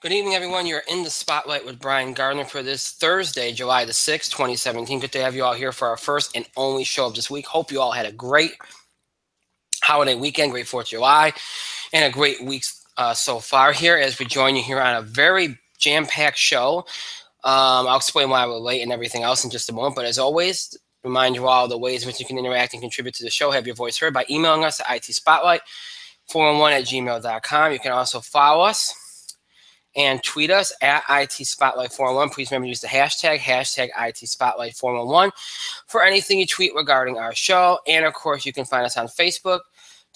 Good evening, everyone. You're in the spotlight with Brian Gardner for this Thursday, July the 6th, 2017. Good to have you all here for our first and only show of this week. Hope you all had a great holiday weekend, great 4th of July, and a great week so far here as we join you here on a very jam-packed show. I'll explain why we're late and everything else in just a moment. But as always, remind you all the ways in which you can interact and contribute to the show. Have your voice heard by emailing us at itspotlight411@gmail.com. You can also follow us and tweet us at itspotlight411. Please remember to use the hashtag itspotlight411 for anything you tweet regarding our show. And of course, you can find us on Facebook.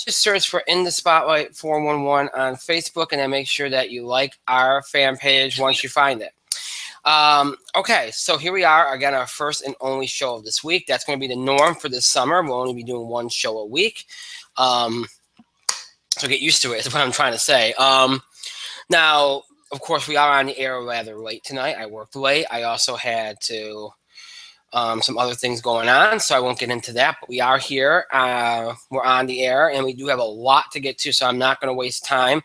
Just search for In the Spotlight 411 on Facebook, and then make sure that you like our fan page once you find it. Okay, so here we are, again, our first and only show of this week. That's going to be the norm for this summer. We'll only be doing one show a week. So get used to it, is what I'm trying to say. Now, of course, we are on the air rather late tonight. I worked late. I also had to some other things going on, so I won't get into that. But we are here. We're on the air, and we do have a lot to get to, so I'm not going to waste time.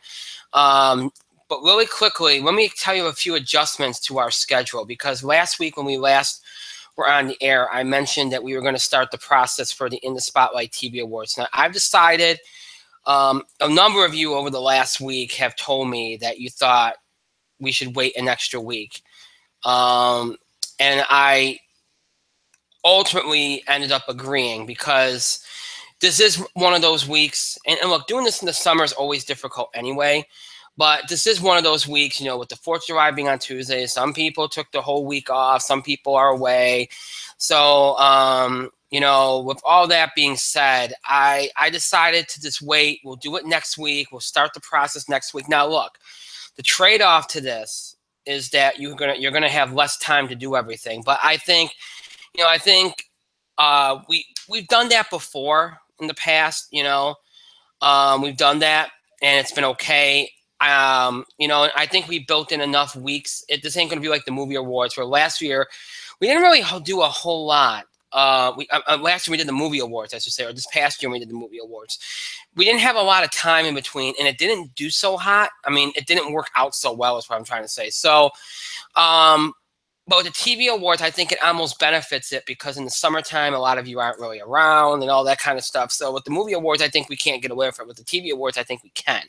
But really quickly, let me tell you a few adjustments to our schedule, because last week when we last were on the air, I mentioned that we were going to start the process for the In the Spotlight TV Awards. Now, I've decided, a number of you over the last week have told me that you thought we should wait an extra week. And I ultimately ended up agreeing, because this is one of those weeks. And look, doing this in the summer is always difficult anyway. But this is one of those weeks, you know, with the 4th of July being on Tuesday. Some people took the whole week off. Some people are away. So, you know, with all that being said, I decided to just wait. We'll do it next week. We'll start the process next week. Now, look, the trade-off to this is that you're gonna have less time to do everything. But I think, you know, we've done that before in the past. You know, we've done that, and it's been okay. You know, I think we built in enough weeks. This ain't going to be like the movie awards, where last year we didn't really do a whole lot. Last year we did the movie awards, I should say, or this past year we did the movie awards. We didn't have a lot of time in between, and it didn't do so hot. I mean, it didn't work out so well, is what I'm trying to say. So, but with the TV awards, I think it almost benefits it, because in the summertime, a lot of you aren't really around and all that kind of stuff. So with the movie awards, I think we can't get away from it. With the TV awards, I think we can.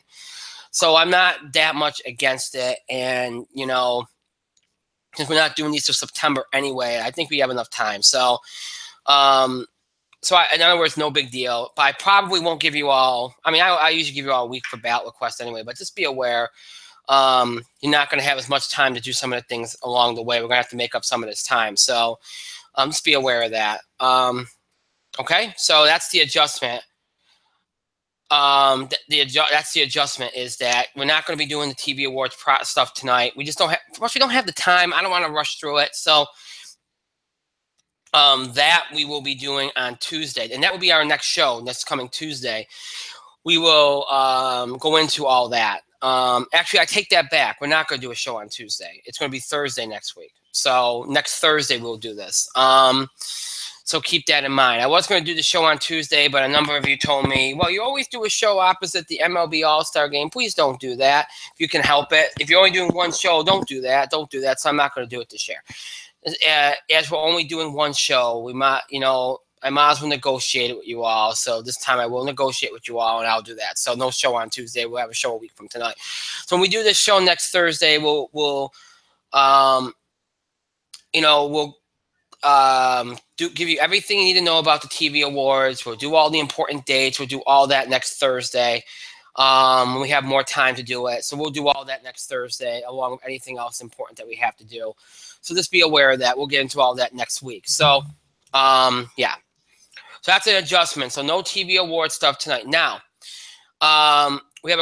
So I'm not that much against it. And, you know, since we're not doing these till September anyway, I think we have enough time. So, in other words, no big deal. But I probably won't give you all, I mean, I usually give you all a week for ballot requests anyway, but just be aware, you're not going to have as much time to do some of the things along the way. We're going to have to make up some of this time. So just be aware of that. Okay, so that's the adjustment. That's the adjustment, is that we're not going to be doing the TV awards stuff tonight. We just don't have, we don't have the time. I don't want to rush through it. So that we will be doing on Tuesday, and that will be our next show next coming Tuesday. We will go into all that. Actually, I take that back. We're not going to do a show on Tuesday. It's going to be Thursday next week. So next Thursday we'll do this. So keep that in mind. I was going to do the show on Tuesday, but a number of you told me, well, you always do a show opposite the MLB All-Star Game. Please don't do that if you can help it. If you're only doing one show, don't do that. Don't do that. So I'm not going to do it this year. As we're only doing one show, we might, you know, I might as well negotiate it with you all. So this time I will negotiate with you all, and I'll do that. So no show on Tuesday. We'll have a show a week from tonight. So when we do this show next Thursday, we'll you know, we'll give you everything you need to know about the TV awards. We'll do all the important dates. We'll do all that next Thursday. When we have more time to do it. So we'll do all that next Thursday, along with anything else important that we have to do. So just be aware of that. We'll get into all that next week. So, yeah. So that's an adjustment. So no TV award stuff tonight. Now, we have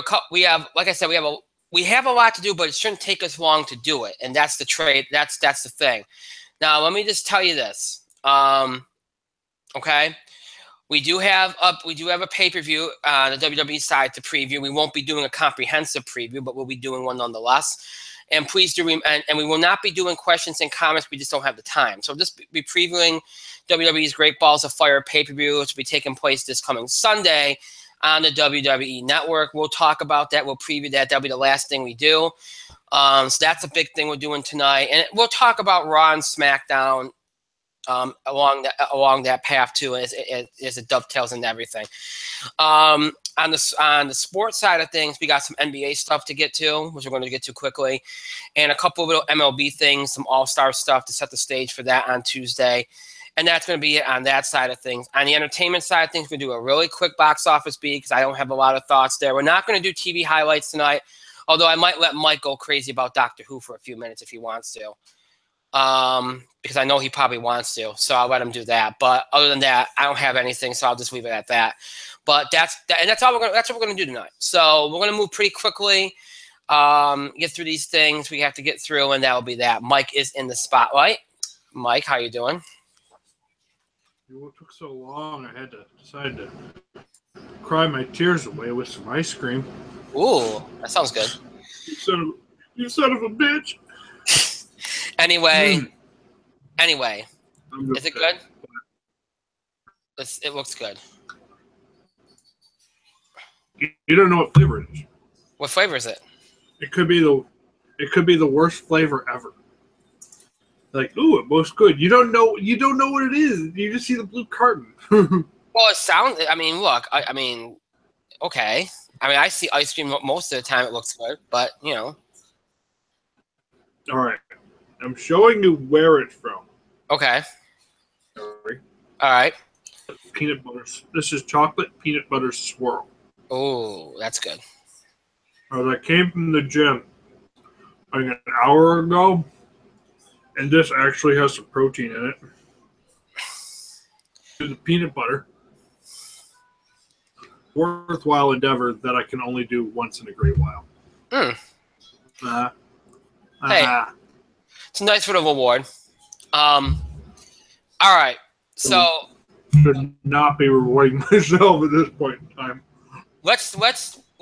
like I said, we have a lot to do, but it shouldn't take us long to do it. And that's the trade. That's the thing. Now, let me just tell you this. Okay. We do have a pay-per-view on the WWE side to preview. We won't be doing a comprehensive preview, but we'll be doing one nonetheless. And please do, and we will not be doing questions and comments. We just don't have the time. So just be previewing WWE's Great Balls of Fire pay-per-view, which will be taking place this coming Sunday on the WWE Network. We'll talk about that. We'll preview that. That'll be the last thing we do. So that's a big thing we're doing tonight, and we'll talk about Raw and SmackDown along that path too, as it dovetails into everything. On the sports side of things, we got some NBA stuff to get to, which we're going to get to quickly, and a couple of little MLB things, some All-Star stuff to set the stage for that on Tuesday. And that's going to be it on that side of things. On the entertainment side of things, we're going to do a really quick box office beat because I don't have a lot of thoughts there. We're not going to do TV highlights tonight, although I might let Mike go crazy about Doctor Who for a few minutes if he wants to, because I know he probably wants to. So I'll let him do that. But other than that, I don't have anything, so I'll just leave it at that. But that's all that's what we're going to do tonight. So we're going to move pretty quickly, get through these things we have to get through, and that will be that. Mike is in the spotlight. Mike, how you doing? What took so long? I had to decide to cry my tears away with some ice cream. Ooh, that sounds good. You son of a bitch. Anyway, is it good? It looks good. You don't know what flavor it is. What flavor is it? It could be the worst flavor ever. Like, ooh, it looks good. You don't know what it is. You just see the blue carton. Well, it sounds. I mean, look. I mean, okay. I mean, I see ice cream most of the time. It looks good, but you know. All right, I'm showing you where it's from. Okay. Sorry. All right. Peanut butter. This is chocolate peanut butter swirl. Oh, that's good. I came from the gym like an hour ago. And this actually has some protein in it. The peanut butter. Worthwhile endeavor that I can only do once in a great while. Hey, it's a nice little reward. All right, so should not be rewarding myself at this point in time.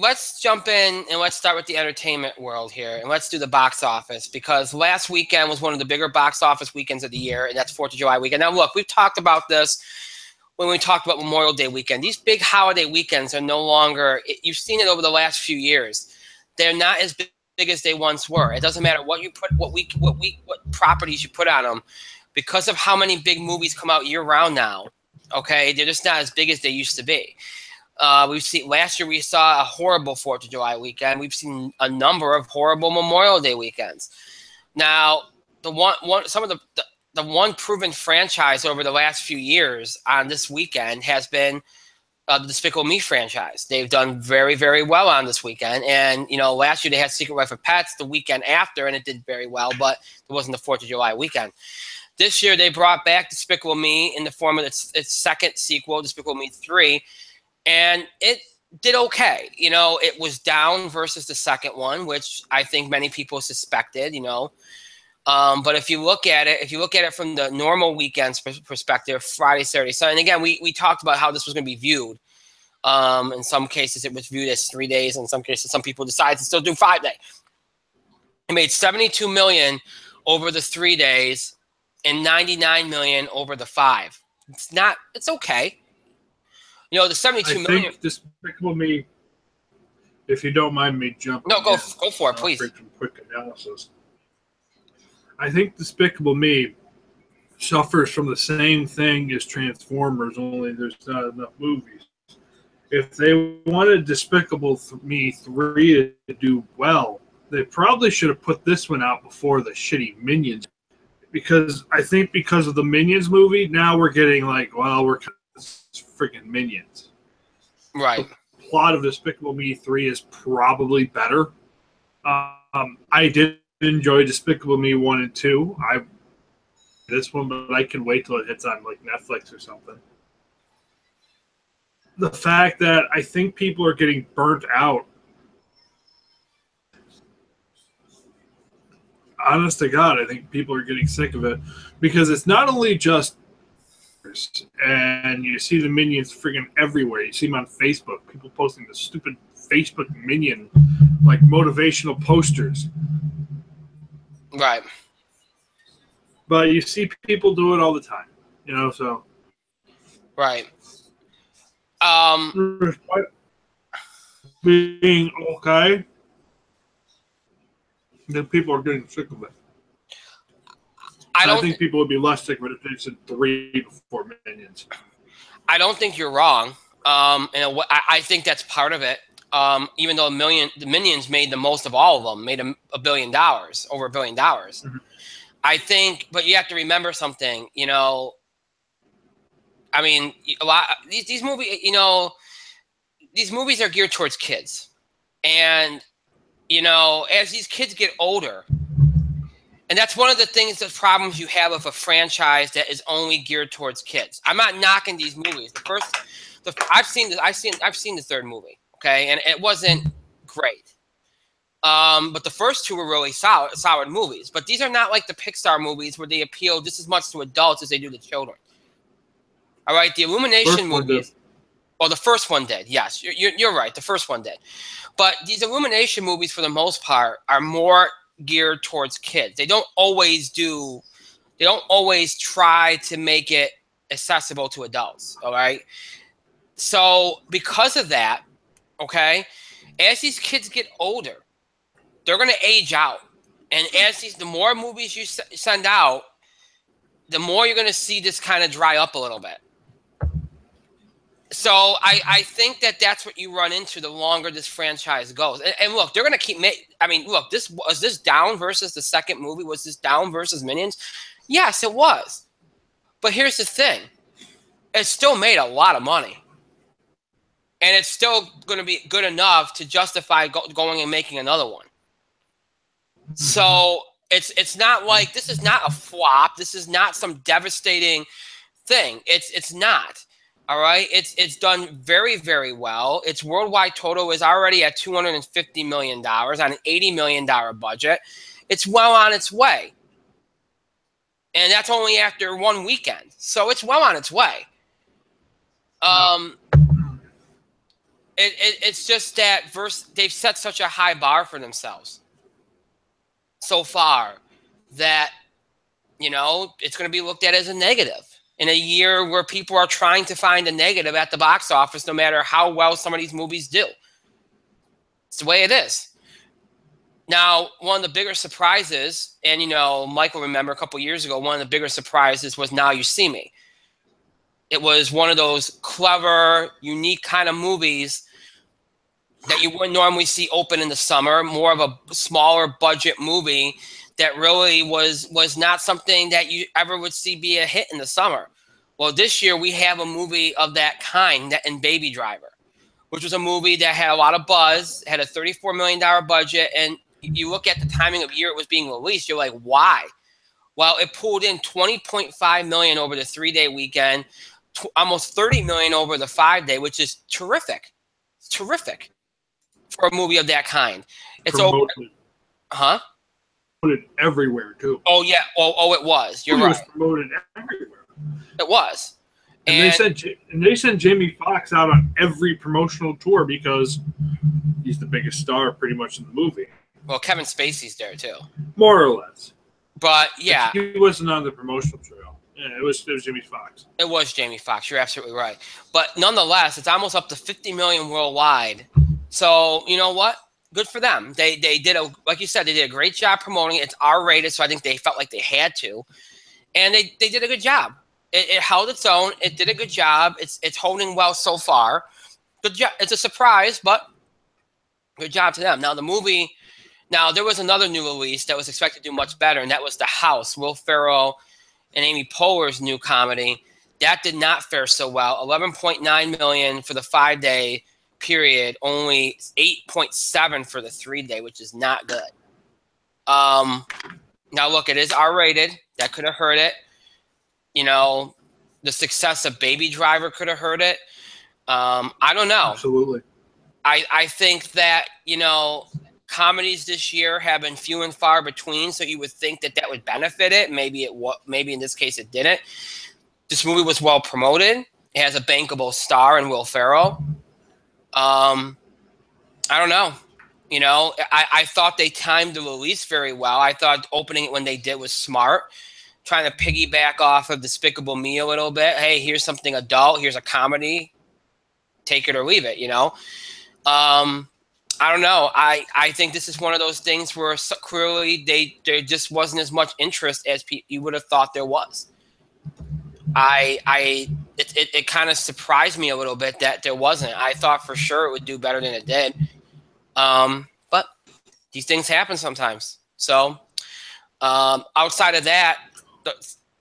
Let's jump in and let's start with the entertainment world here, and let's do the box office, because last weekend was one of the bigger box office weekends of the year, and that's 4th of July weekend. Now, look, we've talked about this when we talked about Memorial Day weekend. These big holiday weekends are no longer. You've seen it over the last few years. They're not as big as they once were. It doesn't matter what you put, what properties you put on them, because of how many big movies come out year round now. Okay, they're just not as big as they used to be. We've seen last year we saw a horrible 4th of July weekend. We've seen a number of horrible Memorial Day weekends. Now, the one proven franchise over the last few years on this weekend has been the Despicable Me franchise. They've done very, very well on this weekend. And, you know, last year they had Secret Life of Pets the weekend after, and it did very well, but it wasn't the 4th of July weekend. This year they brought back Despicable Me in the form of its second sequel, Despicable Me 3, and it did okay. You know, it was down versus the second one, which I think many people suspected, you know. But if you look at it from the normal weekends perspective, Friday, Saturday, Sunday, and again, we talked about how this was going to be viewed. In some cases, it was viewed as 3 days. In some cases, some people decided to still do 5 days. It made $72 million over the 3 days and $99 million over the 5. It's okay. You know, the $72 million. I think Despicable Me, if you don't mind me jumping. No, go for it, please. Some quick analysis. I think Despicable Me suffers from the same thing as Transformers, only there's not enough movies. If they wanted Despicable Me 3 to do well, they probably should have put this one out before the shitty Minions. Because I think because of the Minions movie, now we're getting like, well, we're freaking Minions. Right. The plot of Despicable Me 3 is probably better. I did enjoy Despicable Me 1 and 2. This one, but I can wait till it hits on like Netflix or something. The fact that I think people are getting burnt out. Honest to God, I think people are getting sick of it because it's not only just, and you see the Minions friggin' everywhere. You see them on Facebook. People posting the stupid Facebook Minion like motivational posters. Right. But you see people do it all the time, you know, so. Right. Being okay. Then people are getting sick of it. I think people would be less sick of it if they said 3 before Minions. I don't think you're wrong. And I think that's part of it. Even though the Minions made the most of all of them, made $1 billion, over $1 billion. Mm-hmm. I think, but you have to remember something. You know, I mean, a lot these movies. You know, these movies are geared towards kids, and you know, as these kids get older. And that's one of the things, the problems you have with a franchise that is only geared towards kids. I'm not knocking these movies. I've seen the third movie, okay, and it wasn't great. But the first two were really solid movies. But these are not like the Pixar movies where they appeal just as much to adults as they do to children. All right, the Illumination movies. Well, the first one did. Yes, you're right. The first one did. But these Illumination movies, for the most part, are more geared towards kids. They don't always try to make it accessible to adults. All right. So because of that, okay, as these kids get older, they're going to age out. And the more movies you send out, the more you're going to see this kind of dry up a little bit. So I think that's what you run into the longer this franchise goes. And look, they're going to keep making. I mean, look, was this down versus the second movie? Was this down versus Minions? Yes, it was. But here's the thing. It still made a lot of money. And it's still going to be good enough to justify going and making another one. So it's not like, this is not a flop. This is not some devastating thing. It's not. All right, it's done very, very well. Its worldwide total is already at $250 million on an $80 million budget. It's well on its way. And that's only after one weekend. So it's well on its way. It's just that they've set such a high bar for themselves so far that, you know, it's going to be looked at as a negative. In a year where people are trying to find a negative at the box office, no matter how well some of these movies do. It's the way it is. Now, one of the bigger surprises, and, you know, Mike will remember a couple years ago, one of the bigger surprises was Now You See Me. It was one of those clever, unique kind of movies that you wouldn't normally see open in the summer, more of a smaller budget movie that really was not something that you ever would see be a hit in the summer. Well, this year we have a movie of that kind in Baby Driver, which was a movie that had a lot of buzz, had a $34 million budget, and you look at the timing of year it was being released, you're like, why? Well, it pulled in $20.5 million over the 3-day weekend, almost $30 million over the 5-day, which is terrific. It's terrific for a movie of that kind. It's over. Huh? Promoted everywhere too. Oh yeah. Oh, it was. You're right. It was promoted everywhere. It was. And they sent Jamie Foxx out on every promotional tour because he's the biggest star pretty much in the movie. Well, Kevin Spacey's there too. More or less. But yeah, he wasn't on the promotional trail. Yeah, it was Jamie Foxx. It was Jamie Foxx. You're absolutely right. But nonetheless, it's almost up to 50 million worldwide. So you know what? Good for them. They did like you said, they did a great job promoting it. It's R-rated, so I think they felt like they had to, and they did a good job. It held its own. It did a good job. It's holding well so far. Good job. It's a surprise, but good job to them. Now the movie. Now there was another new release that was expected to do much better, and that was The House. Will Ferrell and Amy Poehler's new comedy. That did not fare so well. 11.9 million for the 5-day. Period, only 8.7 for the 3-day, which is not good. Now look, it is R-rated. That could have hurt it. You know, the success of Baby Driver could have hurt it. I don't know. Absolutely. I think that, you know, comedies this year have been few and far between, so you would think that would benefit it. Maybe in this case it didn't. This movie was well promoted. It has a bankable star in Will Ferrell. I don't know. You know, I thought they timed the release very well. I thought opening it when they did was smart, trying to piggyback off of Despicable Me a little bit. Hey, here's something adult. Here's a comedy. Take it or leave it, you know. I don't know. I think this is one of those things where clearly there just wasn't as much interest as you would have thought there was. It kind of surprised me a little bit that there wasn't. I thought for sure it would do better than it did. But these things happen sometimes. So outside of that,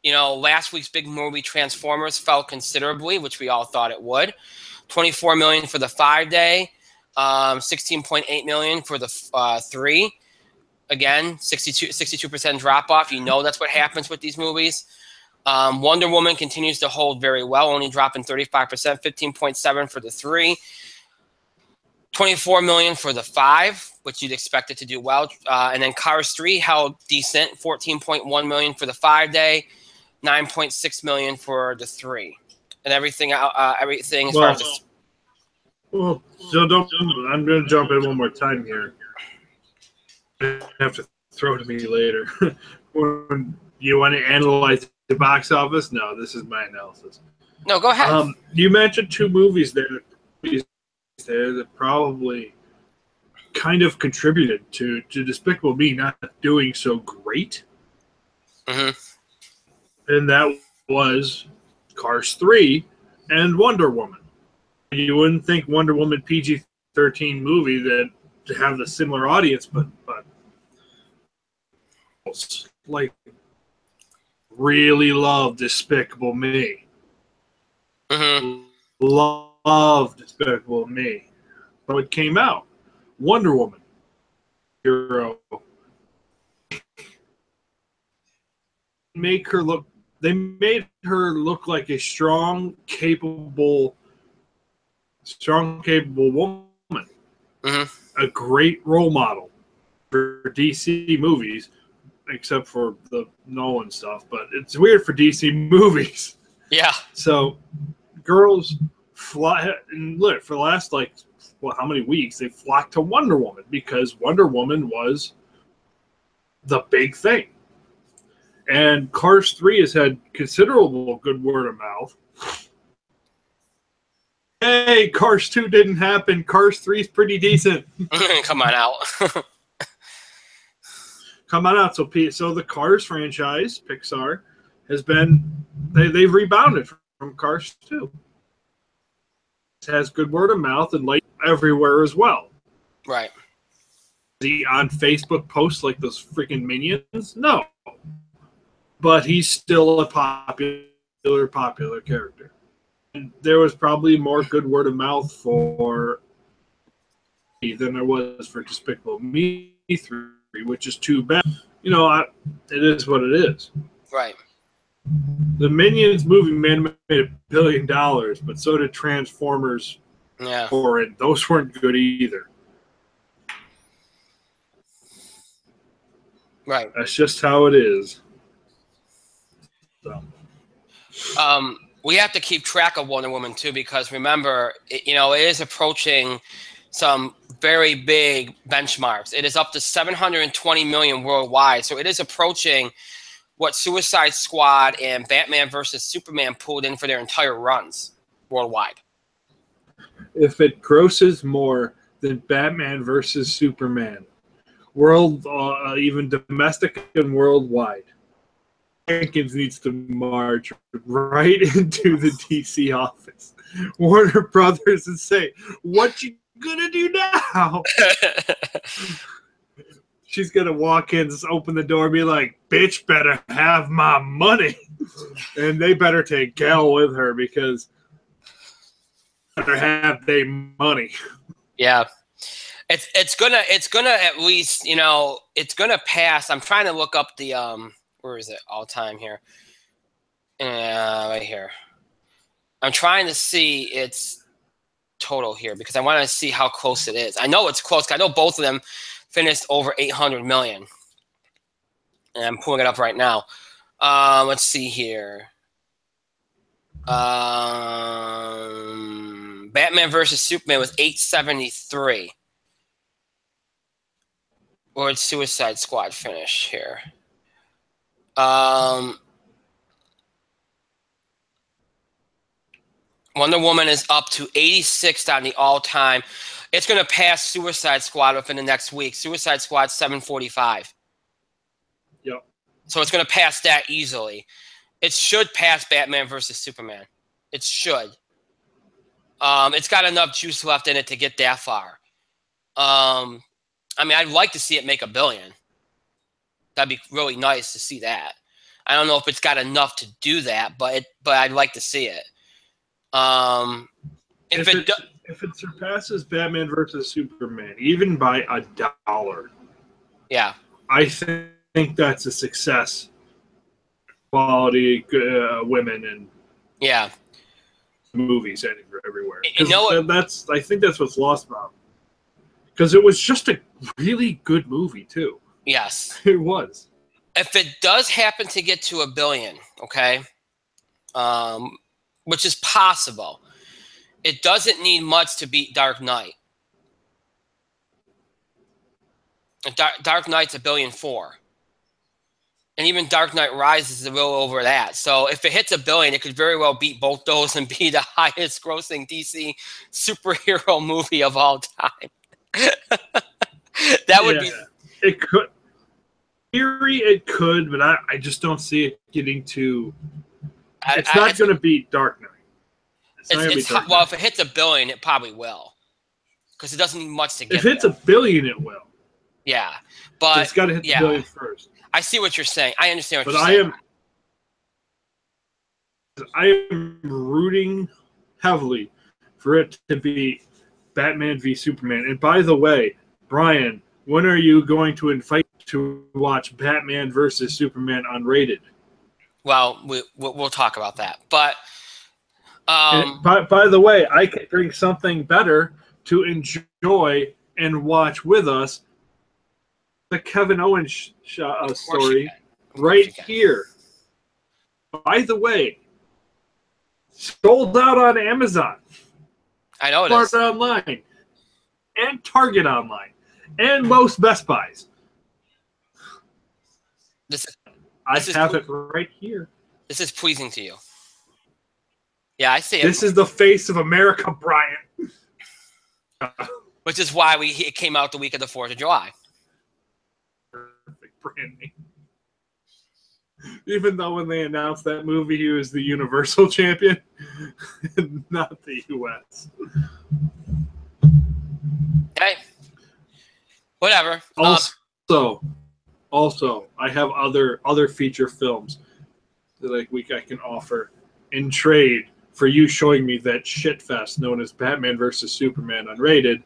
last week's big movie Transformers fell considerably, which we all thought it would. $24 million for the 5-day, $16.8 million for the 3. Again, 62% drop off. You know that's what happens with these movies. Wonder Woman continues to hold very well, only dropping 35%, 15.7 for the 3. $24 million for the 5, which you'd expect it to do well. And then Cars 3 held decent, $14.1 million for the 5-day, $9.6 million for the 3. And everything as far as the... Well, so I'm going to jump in one more time here. You have to throw it to me later. When you want to analyze the box office? No, this is my analysis. No, go ahead. You mentioned 2 movies there that probably kind of contributed to Despicable Me not doing so great. Mm-hmm. And that was Cars 3 and Wonder Woman. You wouldn't think Wonder Woman PG-13 movie that to have the similar audience, but like really love Despicable Me. Mm-hmm. Love Despicable Me. But it came out. Wonder Woman. Hero. They made her look like a strong, capable woman. Mm-hmm. A great role model for DC movies, except for the Nolan stuff. But it's weird for DC movies. Yeah. So girls fly, and look, for the last how many weeks they flocked to Wonder Woman because Wonder Woman was the big thing. And Cars 3 has had considerable good word of mouth. Hey, Cars 2 didn't happen. Cars 3 is pretty decent. Come on out. Come on out. So the Cars franchise, Pixar, has been they've rebounded from Cars 2. It has good word of mouth and like everywhere as well. Right. Is he on Facebook posts like those freaking Minions? No. But he's still a popular character. And there was probably more good word of mouth for than there was for Despicable Me 3, which is too bad. It is what it is. Right. The Minions movie made $1 billion, but so did Transformers. Yeah. And those weren't good either. Right. That's just how it is. So. We have to keep track of Wonder Woman too, because remember, it is approaching some very big benchmarks. It is up to 720 million worldwide, so it is approaching what Suicide Squad and Batman versus Superman pulled in for their entire runs worldwide. If it grosses more than Batman versus Superman, even domestic and worldwide, Jenkins needs to march right into the DC office, Warner Brothers, and say, "What you gonna do now?" She's gonna walk in, just open the door, and be like, "Bitch, better have my money," and they better take Gal with her because better have their money. Yeah. It's gonna at least it's gonna pass. I'm trying to look up the where is it all time here? Right here. I'm trying to see its total here because I want to see how close it is. I know it's close. I know both of them finished over 800 million, and I'm pulling it up right now. Let's see here. Batman versus Superman was 873. Or did Suicide Squad finish here? Wonder Woman is up to 86 on the all-time. It's going to pass Suicide Squad within the next week. Suicide Squad 745. Yep. So it's going to pass that easily. It should pass Batman versus Superman. It should. It's got enough juice left in it to get that far. I mean, I'd like to see it make $1 billion. That'd be really nice to see that. I don't know if it's got enough to do that, but I'd like to see it. If it surpasses Batman versus Superman, even by $1, yeah, I think that's a success. Quality women and yeah, movies everywhere. You know what? I think that's what's lost about. Because it was just a really good movie too. Yes, it was. If it does happen to get to $1 billion, okay, which is possible, it doesn't need much to beat Dark Knight. Dark Knight's $1.4 billion. And even Dark Knight Rises is a little over that. So if it hits $1 billion, it could very well beat both those and be the highest grossing DC superhero movie of all time. That would be. It could. In theory, it could, but I just don't see it getting to. It's not going to beat Dark Knight. Well, if it hits $1 billion, it probably will. Because it doesn't need much to get If it's $1 billion, it will. Yeah. But it's got to hit the $1 billion first. I see what you're saying. I understand what you're saying. I am rooting heavily for it to be Batman v Superman. And by the way, Brian, when are you going to invite to watch Batman versus Superman unrated? Well, we'll talk about that. But by the way, I can bring something better to enjoy and watch with us. The Kevin Owens story right here. By the way, sold out on Amazon. I know it is. Online. And Target online. And most Best Buys. I have it right here. This is pleasing to you. Yeah, I see it. This is the face of America, Brian. Which is why it came out the week of the 4th of July. Perfect branding. Even though when they announced that movie, he was the Universal Champion, not the U.S. Hey, whatever. Also, I have other feature films that I can offer in trade for you showing me that shitfest known as Batman versus Superman unrated.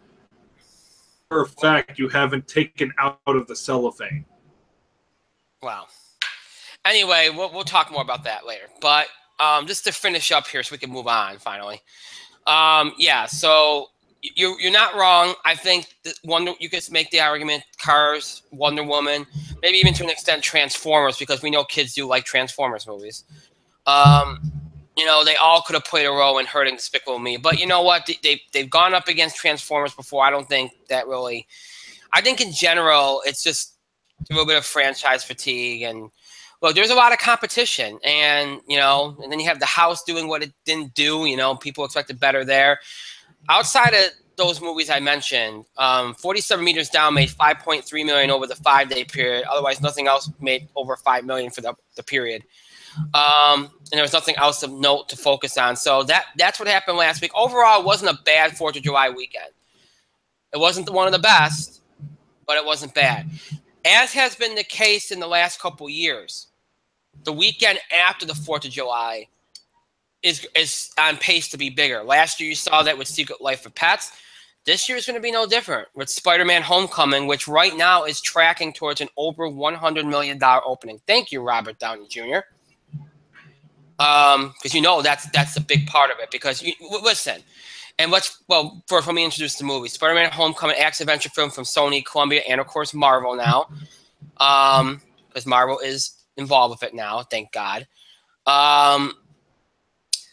For a fact, you haven't taken out of the cellophane. Wow. Anyway, we'll talk more about that later. But just to finish up here so we can move on finally. Yeah, so you're not wrong. I think that you could make the argument Cars, Wonder Woman, maybe even to an extent Transformers, because we know kids do like Transformers movies. You know, they all could have played a role in hurting Despicable Me. But you know what? They've gone up against Transformers before. I don't think that really – I think in general it's just a little bit of franchise fatigue. And, look, there's a lot of competition. And, you know, and then you have The House doing what it didn't do. You know, people expected better there. Outside of those movies I mentioned, 47 Meters Down made $5.3 million over the 5-day period. Otherwise, nothing else made over $5 million for the period. And there was nothing else of note to focus on. So that's what happened last week. Overall, it wasn't a bad 4th of July weekend. It wasn't one of the best, but it wasn't bad. As has been the case in the last couple years, the weekend after the 4th of July is on pace to be bigger. Last year, you saw that with Secret Life of Pets. This year is going to be no different with Spider-Man Homecoming, which right now is tracking towards an over $100 million opening. Thank you, Robert Downey Jr. Because you know that's a big part of it. Because listen, and before me introduce the movie, Spider-Man Homecoming, action-adventure film from Sony, Columbia, and of course Marvel now, because Marvel is involved with it now. Thank God.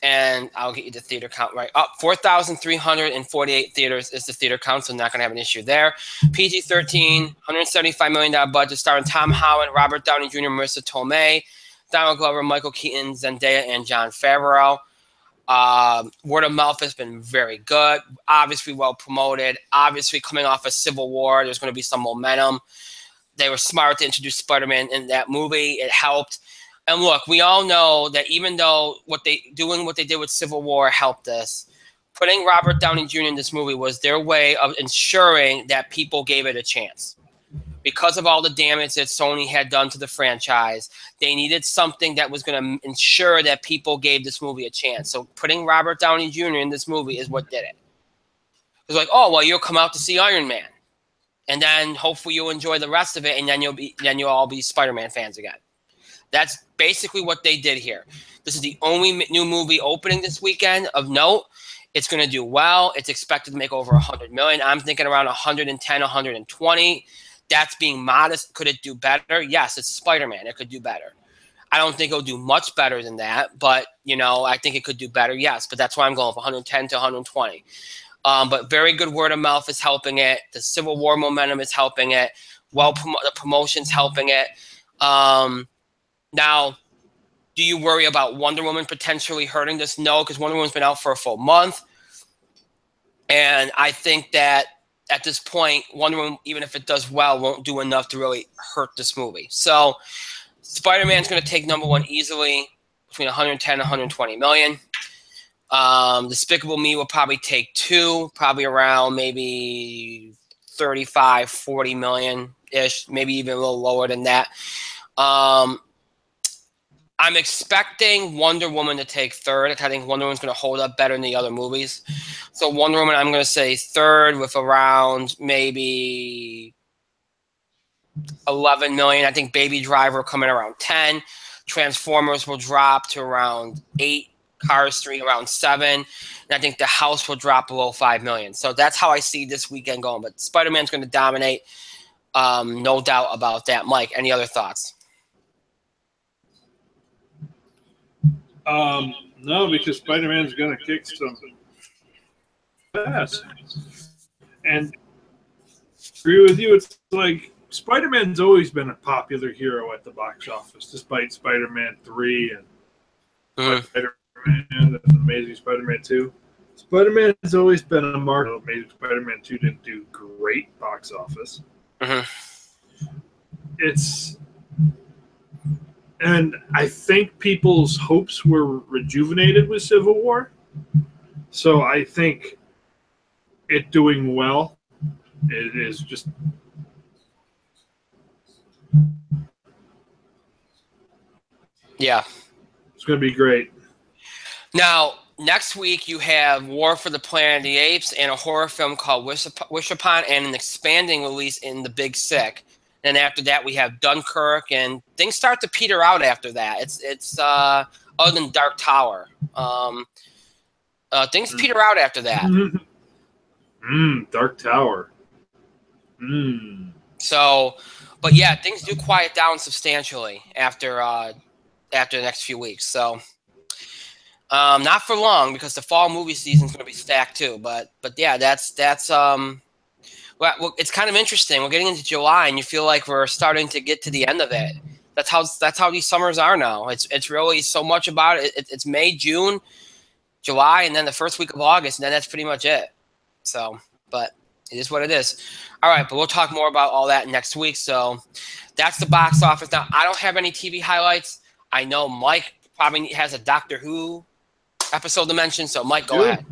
And I'll get you the theater count right up. 4,348 theaters is the theater count, so not going to have an issue there. PG-13, $175 million budget, starring Tom Holland, Robert Downey Jr., Marissa Tomei, Donald Glover, Michael Keaton, Zendaya, and Jon Favreau. Word of mouth has been very good. Obviously well promoted. Obviously coming off of Civil War, there's going to be some momentum. They were smart to introduce Spider-Man in that movie. It helped. And look, we all know that even though what they did with Civil War helped us, putting Robert Downey Jr. in this movie was their way of ensuring that people gave it a chance. Because of all the damage that Sony had done to the franchise, they needed something that was going to ensure that people gave this movie a chance. So putting Robert Downey Jr. in this movie is what did it. It was like, oh, well, you'll come out to see Iron Man, and then hopefully you'll enjoy the rest of it, and then you'll all be Spider-Man fans again. That's basically what they did here. This is the only new movie opening this weekend of note. It's going to do well. It's expected to make over $100 million. I'm thinking around 110, 120. That's being modest. Could it do better? Yes, it's Spider-Man. It could do better. I don't think it'll do much better than that, but, you know, I think it could do better, yes. But that's why I'm going from 110 to 120. But very good word of mouth is helping it. The Civil War momentum is helping it. The promotion's helping it. Now, do you worry about Wonder Woman potentially hurting this? No, because Wonder Woman's been out for a full month. And I think that at this point, Wonder Woman, even if it does well, won't do enough to really hurt this movie. So Spider-Man's going to take number one easily, between 110 and 120 million. Despicable Me will probably take two, probably around maybe 35, 40 million-ish, maybe even a little lower than that. I'm expecting Wonder Woman to take third. I think Wonder Woman's going to hold up better than the other movies. So Wonder Woman, I'm going to say third with around maybe 11 million. I think Baby Driver coming around 10. Transformers will drop to around 8. Cars 3 around 7. And I think The House will drop below 5 million. So that's how I see this weekend going. But Spider-Man's going to dominate. No doubt about that. Mike, any other thoughts? No, because Spider-Man's going to kick something fast. And agree with you. It's like Spider-Man's always been a popular hero at the box office, despite Spider-Man 3 and Spider-Man and Amazing Spider-Man 2. Spider-Man has always been a mark. Amazing Spider-Man 2 didn't do great box office. And I think people's hopes were rejuvenated with Civil War. So I think it doing well, it is just... Yeah. It's going to be great. Now, next week you have War for the Planet of the Apes and a horror film called Wish Upon and an expanding release in The Big Sick. And after that, we have Dunkirk, and things start to peter out after that. It's other than Dark Tower. Things peter out after that. Dark Tower. So, but yeah, things do quiet down substantially after the next few weeks. So, not for long because the fall movie season is going to be stacked too. But yeah, that's well, it's kind of interesting. We're getting into July, and you feel like we're starting to get to the end of it. That's how these summers are now. It's really so much about it. It's May, June, July, and then the first week of August, and then that's pretty much it. So, but it is what it is. All right, but we'll talk more about all that next week. So that's the box office. Now, I don't have any TV highlights. I know Mike probably has a Doctor Who episode to mention, so Mike, go ahead.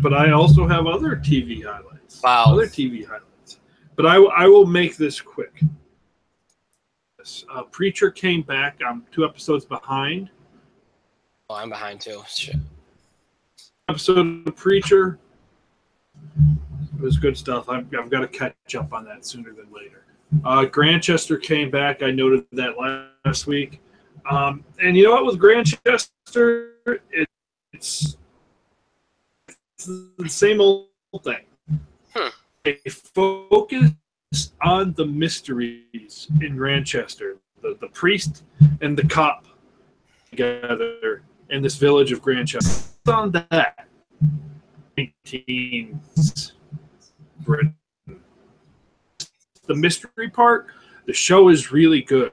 But I also have other TV highlights. Wow. Other TV highlights. But I will make this quick. Preacher came back. I'm 2 episodes behind. Oh, I'm behind too. Shit. Episode of Preacher. It was good stuff. I've got to catch up on that sooner than later. Grantchester came back. I noted that last week. And you know what? With Grantchester, it's the same old thing. They focus on the mysteries in Grantchester. The priest and the cop together in this village of Grantchester. On that. 19s Britain. The mystery part, the show is really good.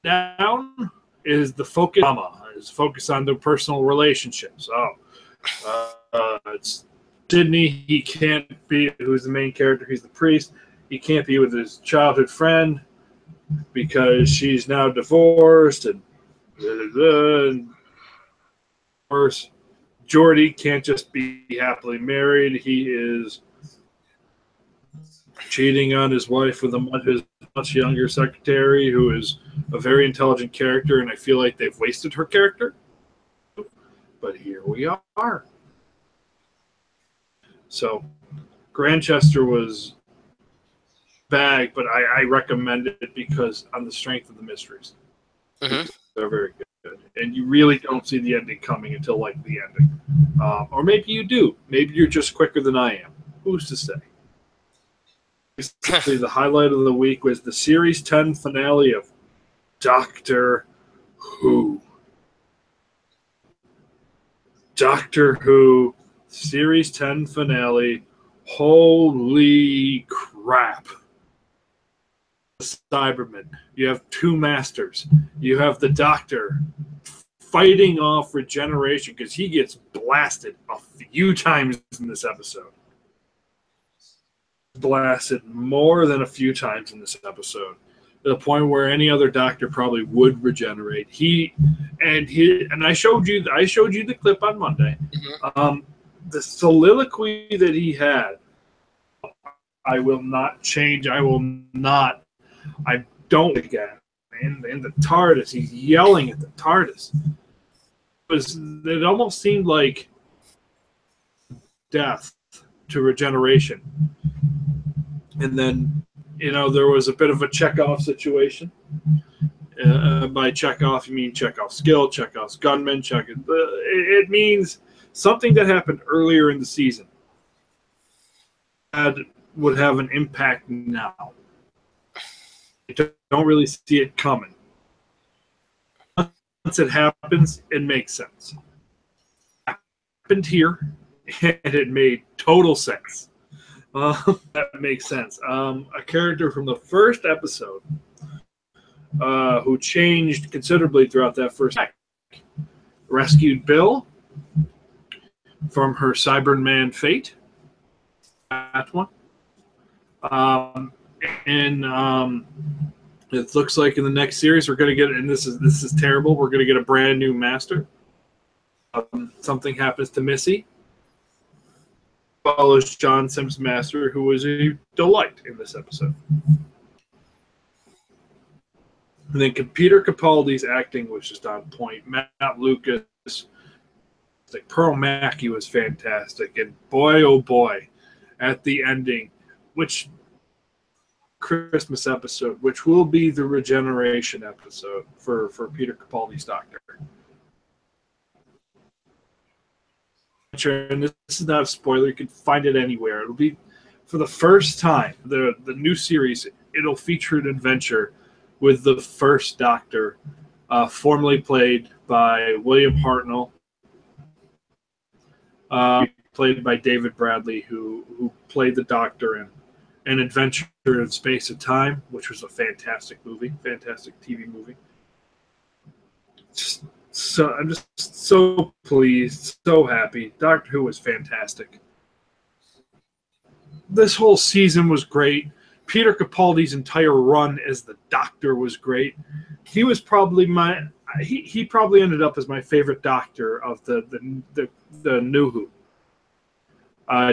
Down is the focus drama. It's focused on their personal relationships. It's Sydney. He can't be, who's the main character. He's the priest. He can't be with his childhood friend because she's now divorced, and of course, Geordie can't just be happily married. He is cheating on his wife with his much younger secretary, who is a very intelligent character, and I feel like they've wasted her character. But here we are. So, Grantchester was bad, but I recommend it because on the strength of the mysteries. Mm-hmm. They're very good. And you really don't see the ending coming until, like, the ending. Or maybe you do. Maybe you're just quicker than I am. Who's to say? Basically, the highlight of the week was the Series 10 finale of Doctor Who. Doctor Who, Series 10 finale. Holy crap. Cybermen. You have two masters. You have the Doctor fighting off regeneration because he gets blasted a few times in this episode. Blasted more than a few times in this episode, to the point where any other Doctor probably would regenerate. And I showed you the clip on Monday. Mm-hmm. The soliloquy that he had. I will not change. I don't again. In the TARDIS, he's yelling at the TARDIS. It almost seemed like death to regeneration. And then, there was a bit of a Chekhov situation. By Chekhov, you mean Chekhov's skill, Chekhov's gunman. It means something that happened earlier in the season would have an impact now. You don't really see it coming. Once it happens, it makes sense. It happened here, and it made total sense. That makes sense. A character from the first episode who changed considerably throughout that first act. Rescued Bill from her Cyberman fate. That one. It looks like in the next series we're going to get, and this is terrible, we're going to get a brand new master. Something happens to Missy. Follows John Sims' master, who was a delight in this episode. And then Peter Capaldi's acting was just on point. Matt Lucas, like Pearl Mackie was fantastic, and boy, oh boy, at the ending, which Christmas episode, which will be the regeneration episode for Peter Capaldi's Doctor. And this is not a spoiler. You can find it anywhere. It'll be, for the first time, the new series, it'll feature an adventure with the first Doctor, formerly played by William Hartnell, played by David Bradley, who played the Doctor in An Adventure in Space and Time, which was a fantastic movie, fantastic TV movie. I'm just so pleased, so happy. Doctor Who was fantastic. This whole season was great. Peter Capaldi's entire run as the Doctor was great. He was probably he probably ended up as my favorite Doctor of the new Who.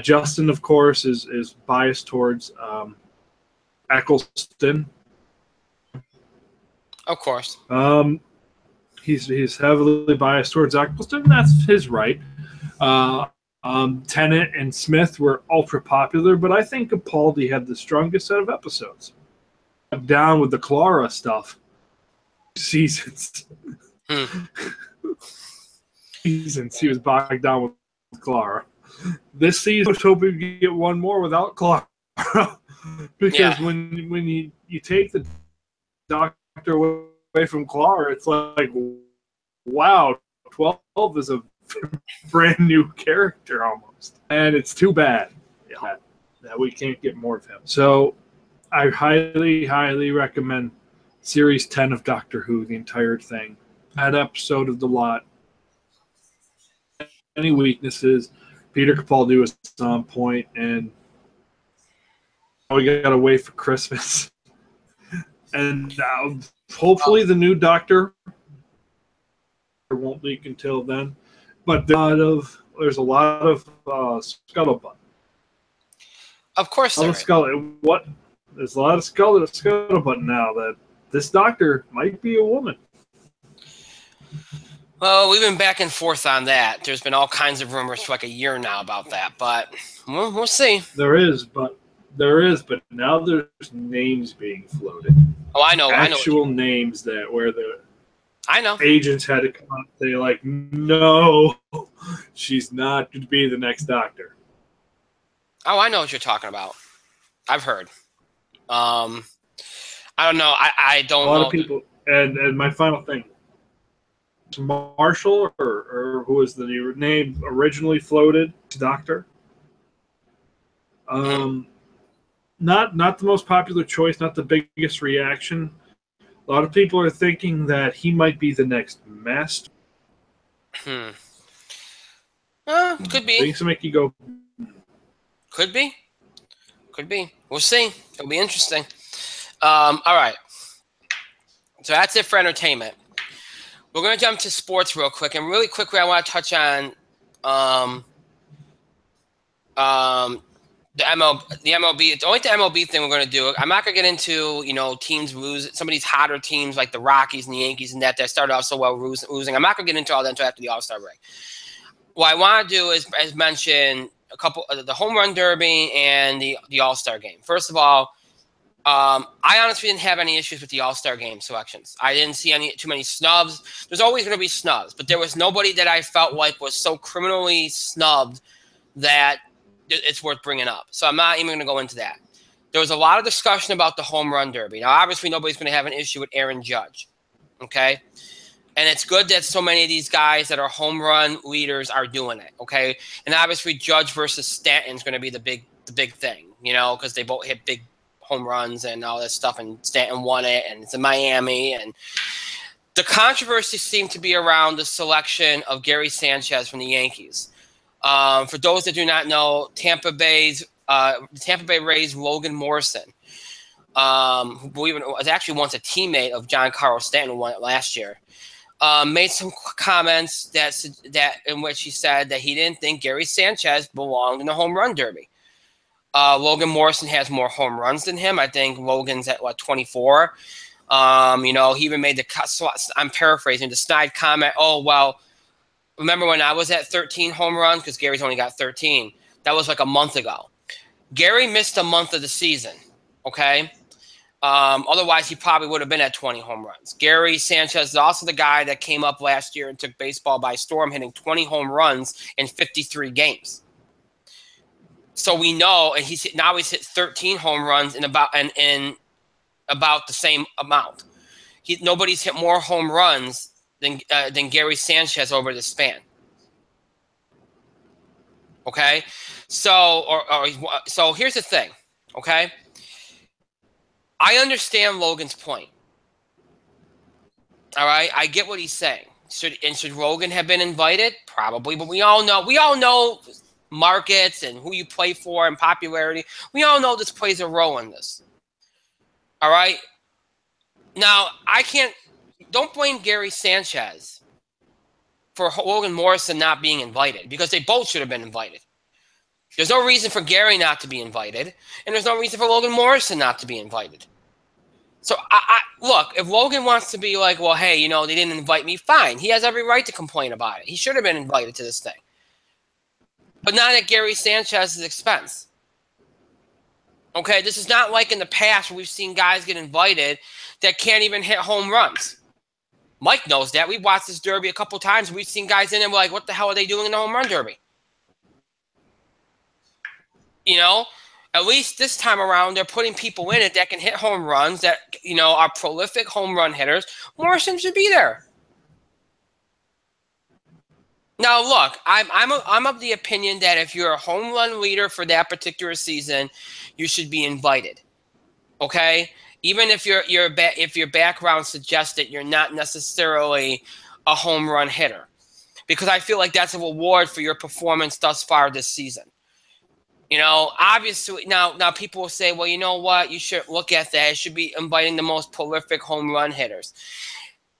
Justin, of course, is biased towards Eccleston. Of course. He's heavily biased towards Eccleston. That's his right. Tennant and Smith were ultra popular, but I think Capaldi had the strongest set of episodes. Down with the Clara stuff. Seasons. Seasons. He was bogged down with Clara. This season, I was hoping we could get one more without Clara. Because when you take the Doctor away from Clara, it's like, wow, 12 is a brand new character almost. And it's too bad that we can't get more of him. So I highly, highly recommend Series 10 of Doctor Who, the entire thing. that episode of The Lot. Any weaknesses, Peter Capaldi was on point, and we got to wait for Christmas. And hopefully the new Doctor won't leak until then. But there's a lot of scuttlebutt. Of course there is. There's a lot of scuttlebutt now that this Doctor might be a woman. Well, we've been back and forth on that. There's been all kinds of rumors for like a year now about that, but we'll see. There is, but now there's names being floated. Oh, I know. Actual names where the I know. agents had to come out and say, like, no, she's not going to be the next Doctor. Oh, I know what you're talking about. I've heard. I don't know. I don't know. A lot of people. And my final thing. Marshall, or who was the name originally floated to Doctor? Not the most popular choice, not the biggest reaction. A lot of people are thinking that he might be the next Master. Could be. Things to make you go. Could be. We'll see. It'll be interesting. All right. So that's it for entertainment. We're going to jump to sports real quick. And really quickly, I want to touch on the MLB. It's only the MLB thing we're going to do. I'm not going to get into, teams losing. Some of these hotter teams like the Rockies and the Yankees and that started off so well losing. I'm not going to get into all that until after the All-Star break. What I want to do is mention a couple of the Home Run Derby and the All-Star game. First of all, I honestly didn't have any issues with the All-Star game selections. I didn't see too many snubs. There's always going to be snubs, but there was nobody that I felt like was so criminally snubbed that it's worth bringing up. So I'm not even going to go into that. There was a lot of discussion about the Home Run Derby. Now, obviously, nobody's going to have an issue with Aaron Judge, okay? And it's good that so many of these guys that are home run leaders are doing it, okay? And obviously, Judge versus Stanton is going to be the big thing, because they both hit big home runs and all that stuff, and Stanton won it, and it's in Miami. And the controversy seemed to be around the selection of Gary Sanchez from the Yankees. For those that do not know, Tampa Bay Rays Logan Morrison, who believe it was actually once a teammate of Giancarlo Stanton, who won it last year, made some comments that in which he said that he didn't think Gary Sanchez belonged in the Home Run Derby. Logan Morrison has more home runs than him. I think Logan's at 24. He even made I'm paraphrasing, the snide comment. Oh, well, remember when I was at 13 home runs? Because Gary's only got 13. That was like a month ago. Gary missed a month of the season. Okay. Otherwise, he probably would have been at 20 home runs. Gary Sanchez is also the guy that came up last year and took baseball by storm, hitting 20 home runs in 53 games. So we know, and he's hit 13 home runs in about the same amount. Nobody's hit more home runs than Gary Sanchez over the span. Okay, so so here's the thing. Okay, I understand Logan's point. All right, I get what he's saying. Should Logan have been invited? Probably, but we all know markets and who you play for and popularity. We all know this plays a role in this. All right. Now, don't blame Gary Sanchez for Logan Morrison not being invited, because they both should have been invited. There's no reason for Gary not to be invited, and there's no reason for Logan Morrison not to be invited. So, look, if Logan wants to be like, well, hey, they didn't invite me, fine. He has every right to complain about it. He should have been invited to this thing. But not at Gary Sanchez's expense. Okay, this is not like in the past where we've seen guys get invited that can't even hit home runs. Mike knows that. We've watched this derby a couple times. We've seen guys in there, we're like, what the hell are they doing in the home run derby? At least this time around, they're putting people in it that can hit home runs, that, are prolific home run hitters. Morrison should be there. Now, look, I'm of the opinion that if you're a home run leader for that particular season, you should be invited. Okay? even if if your background suggests that you're not necessarily a home run hitter, because I feel like that's a reward for your performance thus far this season. You know, obviously now people will say, well, you know what, you should look at that. It should be inviting the most prolific home run hitters.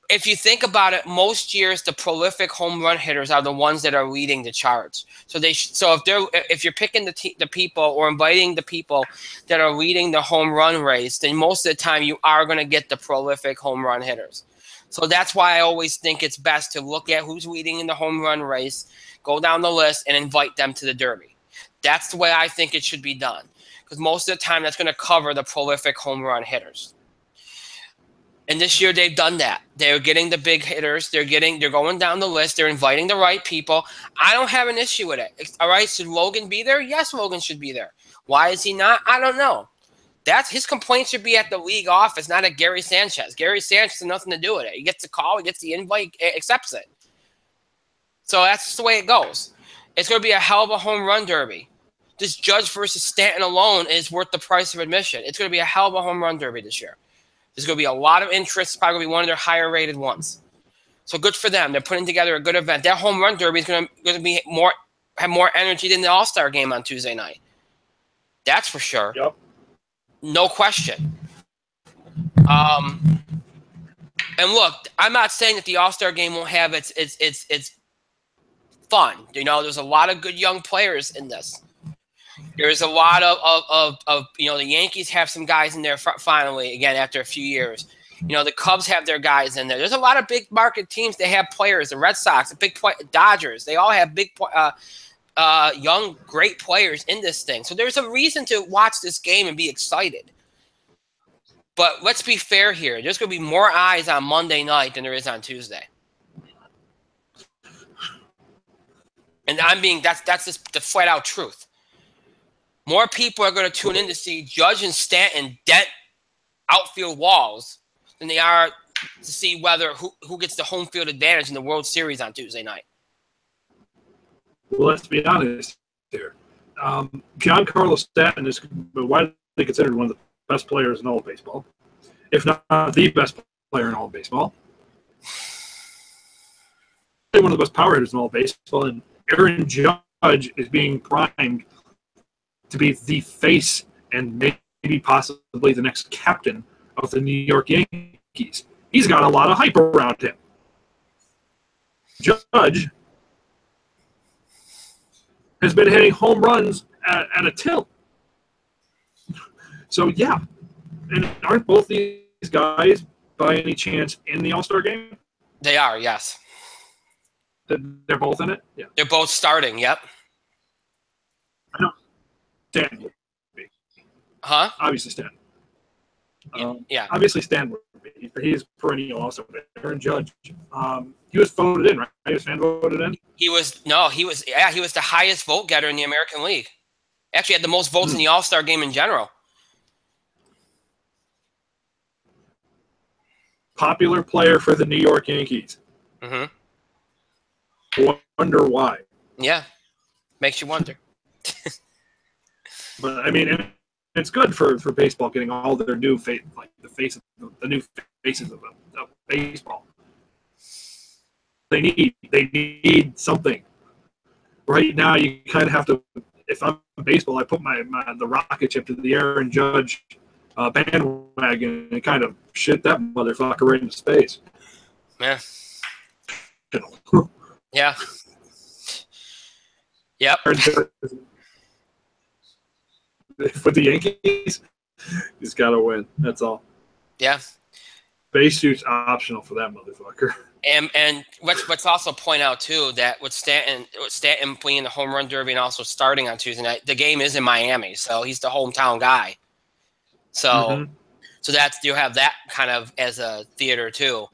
If you think about it, most years the prolific home run hitters are the ones that are leading the charts. So if you're picking the people or inviting the people that are leading the home run race, then most of the time you are going to get the prolific home run hitters. So that's why I always think it's best to look at who's leading in the home run race, go down the list, and invite them to the Derby. That's the way I think it should be done, because most of the time that's going to cover the prolific home run hitters. And this year they've done that. They're getting the big hitters. They're going down the list. They're inviting the right people. I don't have an issue with it. All right, should Logan be there? Yes, Logan should be there. Why is he not? I don't know. That's his complaint should be at the league office, not at Gary Sanchez. Gary Sanchez has nothing to do with it. He gets the call, he gets the invite, accepts it. So that's just the way it goes. It's going to be a hell of a home run derby. This Judge versus Stanton alone is worth the price of admission. It's going to be a hell of a home run derby this year. There's going to be a lot of interest. It's probably going to be one of their higher rated ones. So good for them. They're putting together a good event. That home run derby is going to have more energy than the All-Star game on Tuesday night. That's for sure. Yep. No question. And look, I'm not saying that the All-Star game won't have its fun. You know, there's a lot of good young players in this. There's a lot of you know, the Yankees have some guys in there finally, again, after a few years. You know, the Cubs have their guys in there. There's a lot of big market teams that have players. The Red Sox, the Dodgers, they all have big young, great players in this thing. So there's a reason to watch this game and be excited. But let's be fair here. There's going to be more eyes on Monday night than there is on Tuesday. And that's just the flat out truth. More people are going to tune in to see Judge and Stanton dent outfield walls than they are to see who gets the home field advantage in the World Series on Tuesday night. Well, let's be honest here. Giancarlo Stanton is widely considered one of the best players in all of baseball, if not the best player in all of baseball. One of the best power hitters in all of baseball, and Aaron Judge is being primed to be the face and maybe possibly the next captain of the New York Yankees. He's got a lot of hype around him. Judge has been hitting home runs at a tilt. So, yeah. And aren't both these guys, by any chance, in the All-Star game? They are, yes. They're both in it? Yeah. They're both starting, yep. I know. Stan would be. Huh? Obviously, Stan. Yeah. Obviously, Stan would be. He's perennial also. Aaron Judge. He was voted in, right? He was fan voted in? He was the highest vote getter in the American League. Actually had the most votes in the All-Star game in general. Popular player for the New York Yankees. Mm-hmm. Wonder why. Yeah. Makes you wonder. But I mean, it's good for baseball getting all their new the new faces of baseball. They need something. Right now, you kind of have to. If I'm baseball, I put the rocket ship to the Aaron Judge bandwagon and kind of shit that motherfucker right into space. Yeah. Yeah. Yep. For the Yankees, he's got to win. That's all. Yeah. Base suit's optional for that motherfucker. And let's also point out too that with Stanton playing the home run derby and also starting on Tuesday night, the game is in Miami, so he's the hometown guy. So, so that's you have that kind of as a theater too.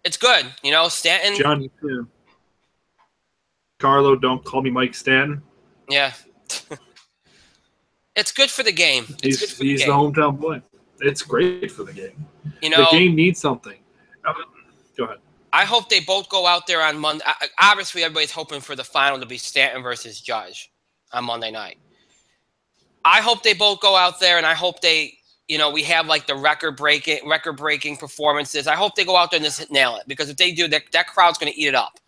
It's good, you know. Stanton. John, Carlo, don't call me Mike Stanton. Yeah. It's good for the game. He's the hometown boy. It's great for the game. You know, the game needs something. Go ahead. I hope they both go out there on Monday. Obviously, everybody's hoping for the final to be Stanton versus Judge on Monday night. I hope they both go out there, and I hope they, we have like the record-breaking performances. I hope they go out there and just nail it, because if they do, that crowd's going to eat it up.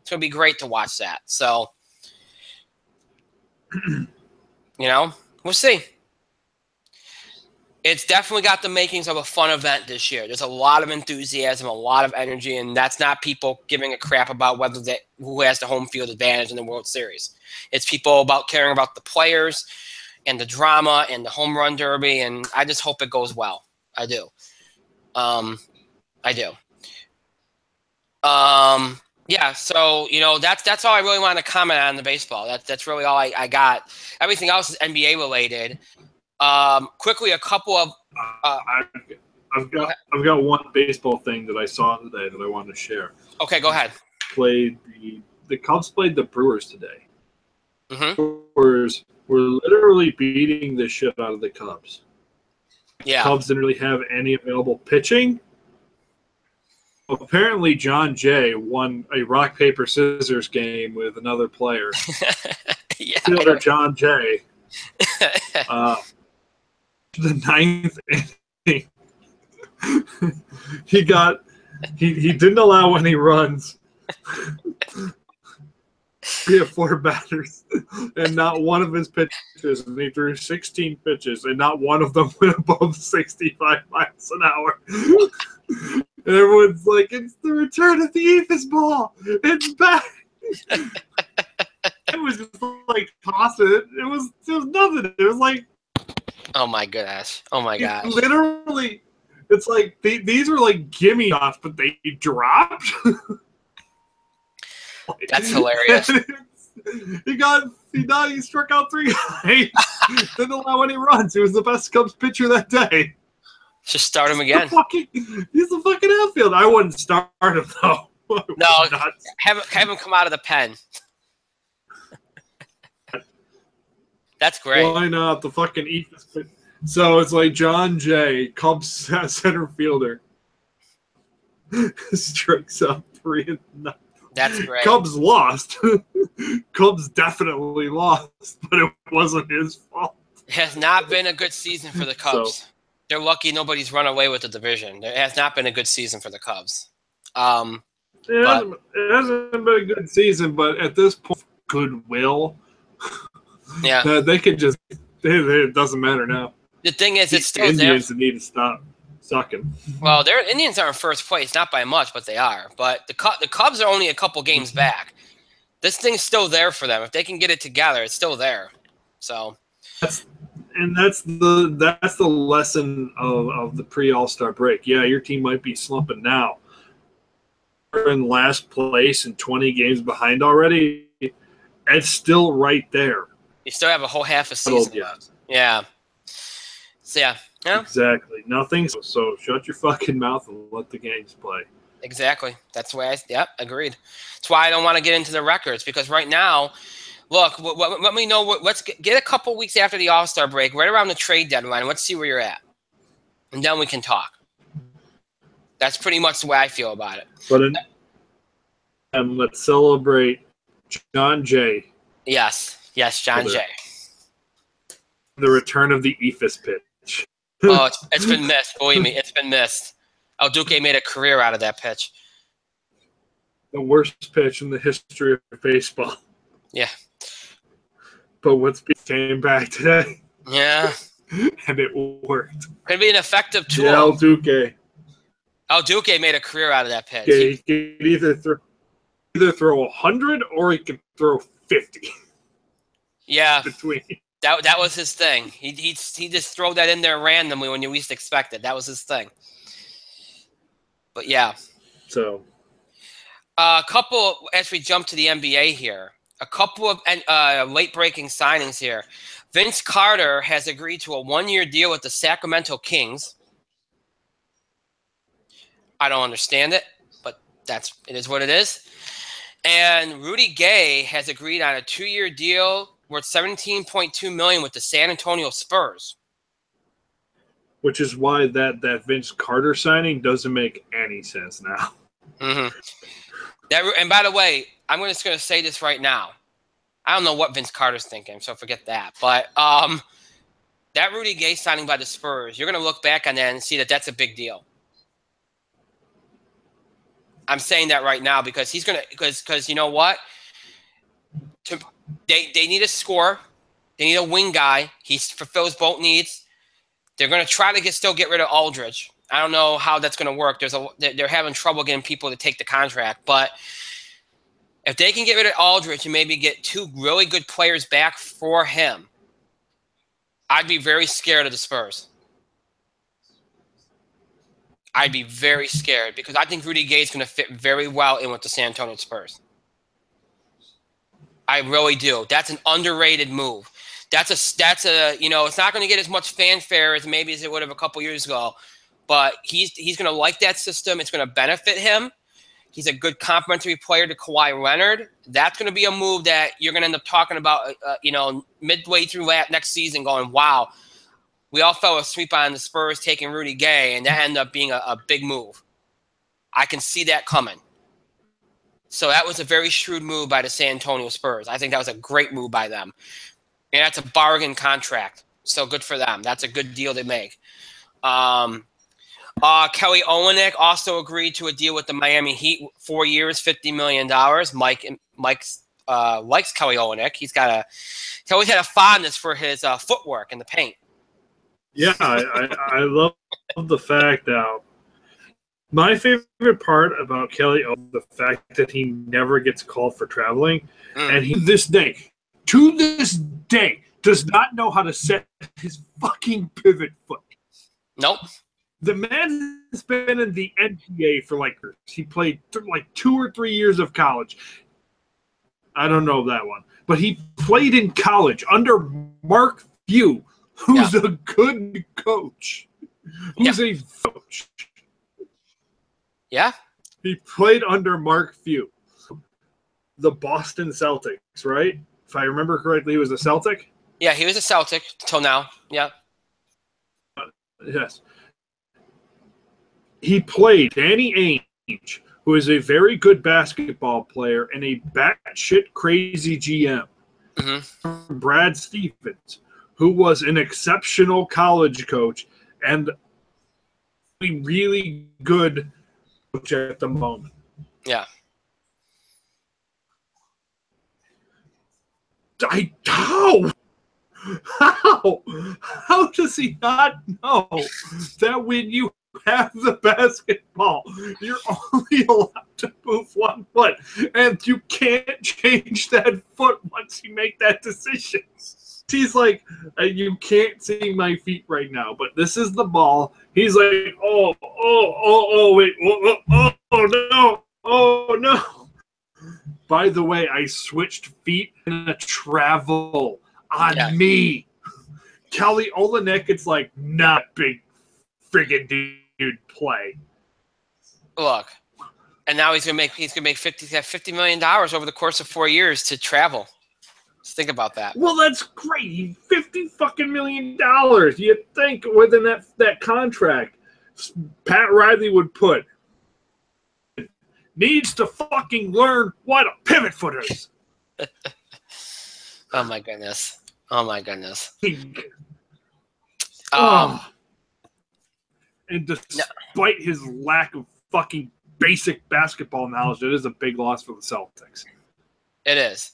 It's going to be great to watch that. So, we'll see. It's definitely got the makings of a fun event this year. There's a lot of enthusiasm, a lot of energy, and that's not people giving a crap about who has the home field advantage in the World Series. It's people about caring about the players and the drama and the home run derby, and I just hope it goes well. I do. I do. Yeah, so, that's all I really want to comment on the baseball. That's really all I got. Everything else is NBA related. Quickly, a couple of I've got one baseball thing that I saw today that I wanted to share. Okay, go ahead. The Cubs played the Brewers today. Mm-hmm. Brewers were literally beating the shit out of the Cubs. Yeah. Cubs didn't really have any available pitching. Apparently, John Jay won a rock paper scissors game with another player. Yeah. Fielder John Jay. The ninth inning, he didn't allow any runs. He had 4 batters, and not one of his pitches, and he threw 16 pitches, and not one of them went above 65 miles an hour. And everyone's like, "It's the return of the Ephus ball. It's back." It was just like toss it. It was nothing. It was like, oh my gosh. Oh my gosh. Literally, it's like these are like gimme shots, but they dropped. That's hilarious. He struck out 3 guys. Didn't allow any runs. He was the best Cubs pitcher that day. Just start him again. He's a fucking outfield. I wouldn't start him though. No, have him come out of the pen. That's great. Why not? The fucking Ephus. So it's like John Jay, Cubs center fielder, strikes out 3 and 9. That's great. Cubs lost. Cubs definitely lost, but it wasn't his fault. It has not been a good season for the Cubs. So, they're lucky nobody's run away with the division. It has not been a good season for the Cubs. It hasn't been a good season, but at this point, goodwill. Yeah. They could just – it doesn't matter now. The thing is, it's still Indians need to stop sucking. Well, their Indians are in first place, not by much, but they are. But the Cubs are only a couple games back. This thing's still there for them. If they can get it together, it's still there. So that's the lesson of the pre-All-Star break. Yeah, your team might be slumping now. You're in last place and 20 games behind already. It's still right there. You still have a whole half a season left. Yeah. So, yeah. Exactly. Nothing. So shut your fucking mouth and let the games play. Exactly. That's why agreed. That's why I don't want to get into the records, because right now, look, let me know. Let's get a couple weeks after the All-Star break, right around the trade deadline. Let's see where you're at. And then we can talk. That's pretty much the way I feel about it. And let's celebrate John Jay. Yes, John Jay. The return of the Ephus pitch. Oh, it's been missed. Believe me, it's been missed. El Duque made a career out of that pitch. The worst pitch in the history of baseball. Yeah. But what's came back today. Yeah. And it worked. Could be an effective tool. Yeah, El Duque. El Duque made a career out of that pitch. Yeah, he could either throw 100 or he could throw 50. Yeah. Between. That was his thing. He just throw that in there randomly when you least expect it. That was his thing. But yeah. So. A couple, as we jump to the NBA here, a couple of late-breaking signings here. Vince Carter has agreed to a 1-year deal with the Sacramento Kings. I don't understand it, but it is what it is. And Rudy Gay has agreed on a 2-year deal worth $17.2 million with the San Antonio Spurs. Which is why that Vince Carter signing doesn't make any sense now. Mm-hmm. And by the way, I'm just going to say this right now. I don't know what Vince Carter's thinking, so forget that. But that Rudy Gay signing by the Spurs, you're going to look back on that and see that that's a big deal. I'm saying that right now because he's going to because you know what? They need a scorer. They need a wing guy. He fulfills both needs. They're going to try to still get rid of Aldridge. I don't know how that's going to work. They're having trouble getting people to take the contract, but if they can get rid of Aldridge and maybe get 2 really good players back for him, I'd be very scared of the Spurs. I'd be very scared because I think Rudy Gay is going to fit very well in with the San Antonio Spurs. I really do. That's an underrated move. That's a it's not going to get as much fanfare as maybe as it would have a couple years ago, but he's going to like that system. It's going to benefit him. He's a good complementary player to Kawhi Leonard. That's going to be a move that you're going to end up talking about, midway through next season going, wow, we all fell asleep on the Spurs taking Rudy Gay, and that ended up being a big move. I can see that coming. So that was a very shrewd move by the San Antonio Spurs. I think that was a great move by them. And that's a bargain contract. So good for them. That's a good deal to make. Kelly Olynyk also agreed to a deal with the Miami Heat, 4 years, $50 million. Mike likes Kelly Olynyk. He's always had a fondness for his footwork in the paint. Yeah, I love the fact that my favorite part about Kelly Olynyk, the fact that he never gets called for traveling, and he to this day does not know how to set his fucking pivot foot. Nope. The man has been in the NBA for he played 2 or 3 years of college. I don't know that one, but he played in college under Mark Few, who's a good coach. Who's a coach. Yeah. He played under Mark Few. The Boston Celtics, right? If I remember correctly, he was a Celtic? Yeah, he was a Celtic till now. Yeah. Yes. He played Danny Ainge, who is a very good basketball player and a batshit crazy GM. Mm-hmm. Brad Stevens, who was an exceptional college coach and a really good coach at the moment. Yeah. How does he not know that when you have the basketball, you're only allowed to move one foot, and you can't change that foot once you make that decision? He's like, you can't see my feet right now, but this is the ball. He's like, wait, oh no. By the way, I switched feet in a travel on me. Kelly Olynyk, it's like, not big friggin' dude play. Look, and now he's gonna make $50 million over the course of 4 years to travel. Just think about that. Well, that's great. $50 million. You'd think within that contract, Pat Riley would put needs to fucking learn what a pivot footer is. Oh my goodness. And despite his lack of fucking basic basketball knowledge, it is a big loss for the Celtics. It is.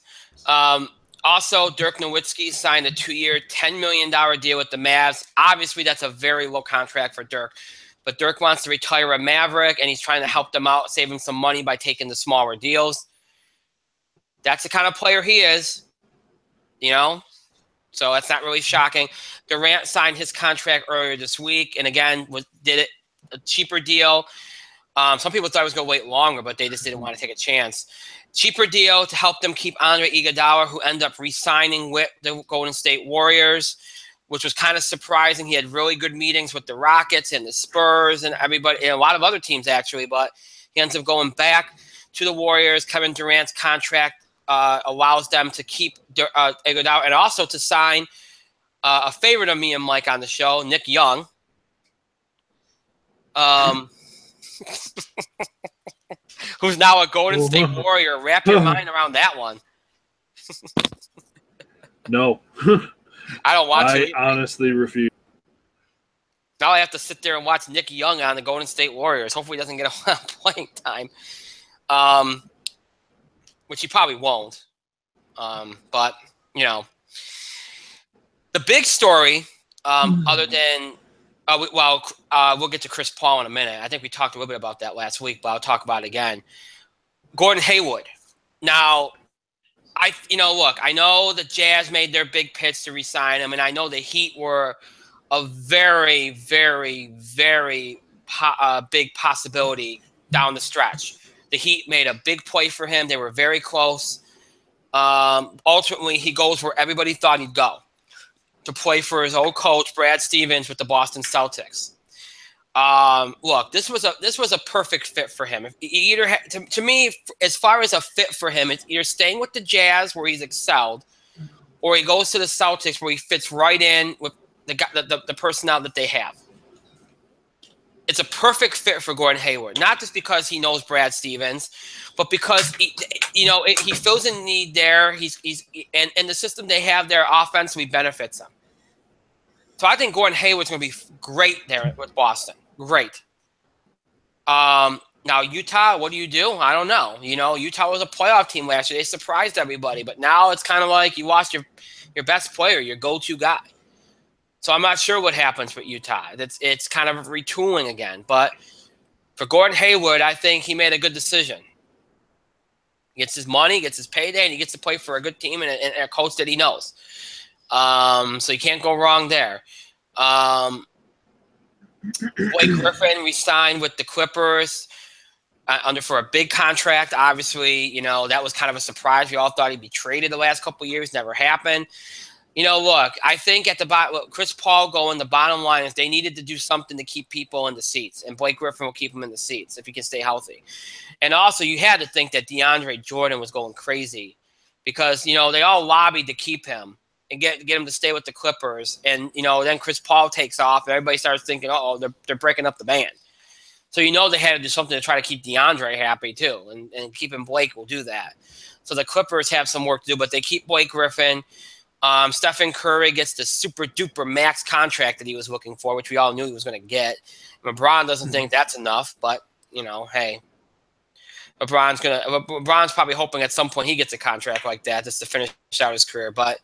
Also, Dirk Nowitzki signed a 2-year, $10 million deal with the Mavs. Obviously, that's a very low contract for Dirk. But Dirk wants to retire a Maverick, and he's trying to help them out, saving some money by taking the smaller deals. That's the kind of player he is, So that's not really shocking. Durant signed his contract earlier this week, and again, did it a cheaper deal. Some people thought it was going to wait longer, but they just didn't want to take a chance. Cheaper deal to help them keep Andre Iguodala, who ended up re-signing with the Golden State Warriors, which was kind of surprising. He had really good meetings with the Rockets and the Spurs and everybody, and a lot of other teams actually, but he ends up going back to the Warriors. Kevin Durant's contract allows them to keep Iguodala and also to sign a favorite of me and Mike on the show, Nick Young. Who's now a Golden State Warrior. Wrap your mind around that one. No. I don't watch I it. honestly refuse. Now I have to sit there and watch Nick Young on the Golden State Warriors. Hopefully he doesn't get a lot of playing time, which he probably won't. But, you know, the big story, other than we'll get to Chris Paul in a minute. I think we talked a little bit about that last week, but I'll talk about it again. Gordon Hayward. Now, look, I know the Jazz made their big pitch to re-sign him, and I know the Heat were a very, very, very big possibility down the stretch. The Heat made a big play for him. They were very close. Ultimately, he goes where everybody thought he'd go, to play for his old coach, Brad Stevens, with the Boston Celtics. Look, this was a perfect fit for him. If either to me, as far as a fit for him, it's either staying with the Jazz where he's excelled, or he goes to the Celtics where he fits right in with the personnel that they have. It's a perfect fit for Gordon Hayward, not just because he knows Brad Stevens, but because he fills a need there. And the system they have there offensively benefits him. So I think Gordon Hayward's going to be great there with Boston. Great. Now Utah, what do you do? I don't know. Utah was a playoff team last year. They surprised everybody, but now it's kind of like you lost your best player, your go-to guy. So I'm not sure what happens with Utah. It's kind of retooling again. But for Gordon Hayward, I think he made a good decision. He gets his money, gets his payday, and he gets to play for a good team and a coach that he knows. So you can't go wrong there. Blake Griffin re-signed with the Clippers for a big contract. Obviously, that was kind of a surprise. We all thought he'd be traded the last couple of years. Never happened. Look, I think at the bottom, Chris Paul going, the bottom line is they needed to do something to keep people in the seats, and Blake Griffin will keep them in the seats if he can stay healthy. And also, you had to think that DeAndre Jordan was going crazy because, they all lobbied to keep him and get him to stay with the Clippers. And, then Chris Paul takes off, and everybody starts thinking, they're breaking up the band. So, they had to do something to try to keep DeAndre happy, too, and keeping Blake will do that. So the Clippers have some work to do, but they keep Blake Griffin. Stephen Curry gets the super-duper max contract that he was looking for, which we all knew he was going to get. LeBron doesn't think that's enough, but, hey. LeBron's probably hoping at some point he gets a contract like that just to finish out his career. But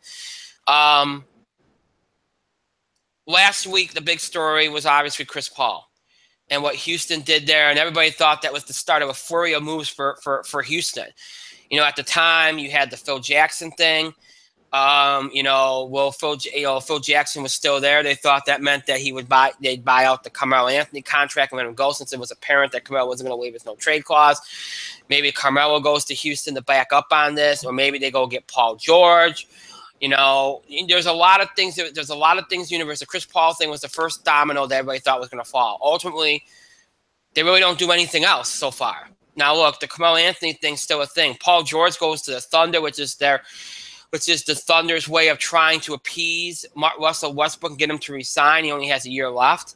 last week, the big story was obviously Chris Paul and what Houston did there, and everybody thought that was the start of a flurry of moves for Houston. At the time, you had the Phil Jackson thing. Phil Jackson was still there. They thought that meant that they'd buy out the Carmelo Anthony contract and let him go, since it was apparent that Carmelo wasn't going to waive his no trade clause. Maybe Carmelo goes to Houston to back up on this, or maybe they go get Paul George. There's a lot of things. There's a lot of things. The Chris Paul thing was the first domino that everybody thought was going to fall. Ultimately, they really don't do anything else so far. Now, look, the Carmelo Anthony thing's still a thing. Paul George goes to the Thunder, which is the Thunder's way of trying to appease Russell Westbrook and get him to resign. He only has a year left.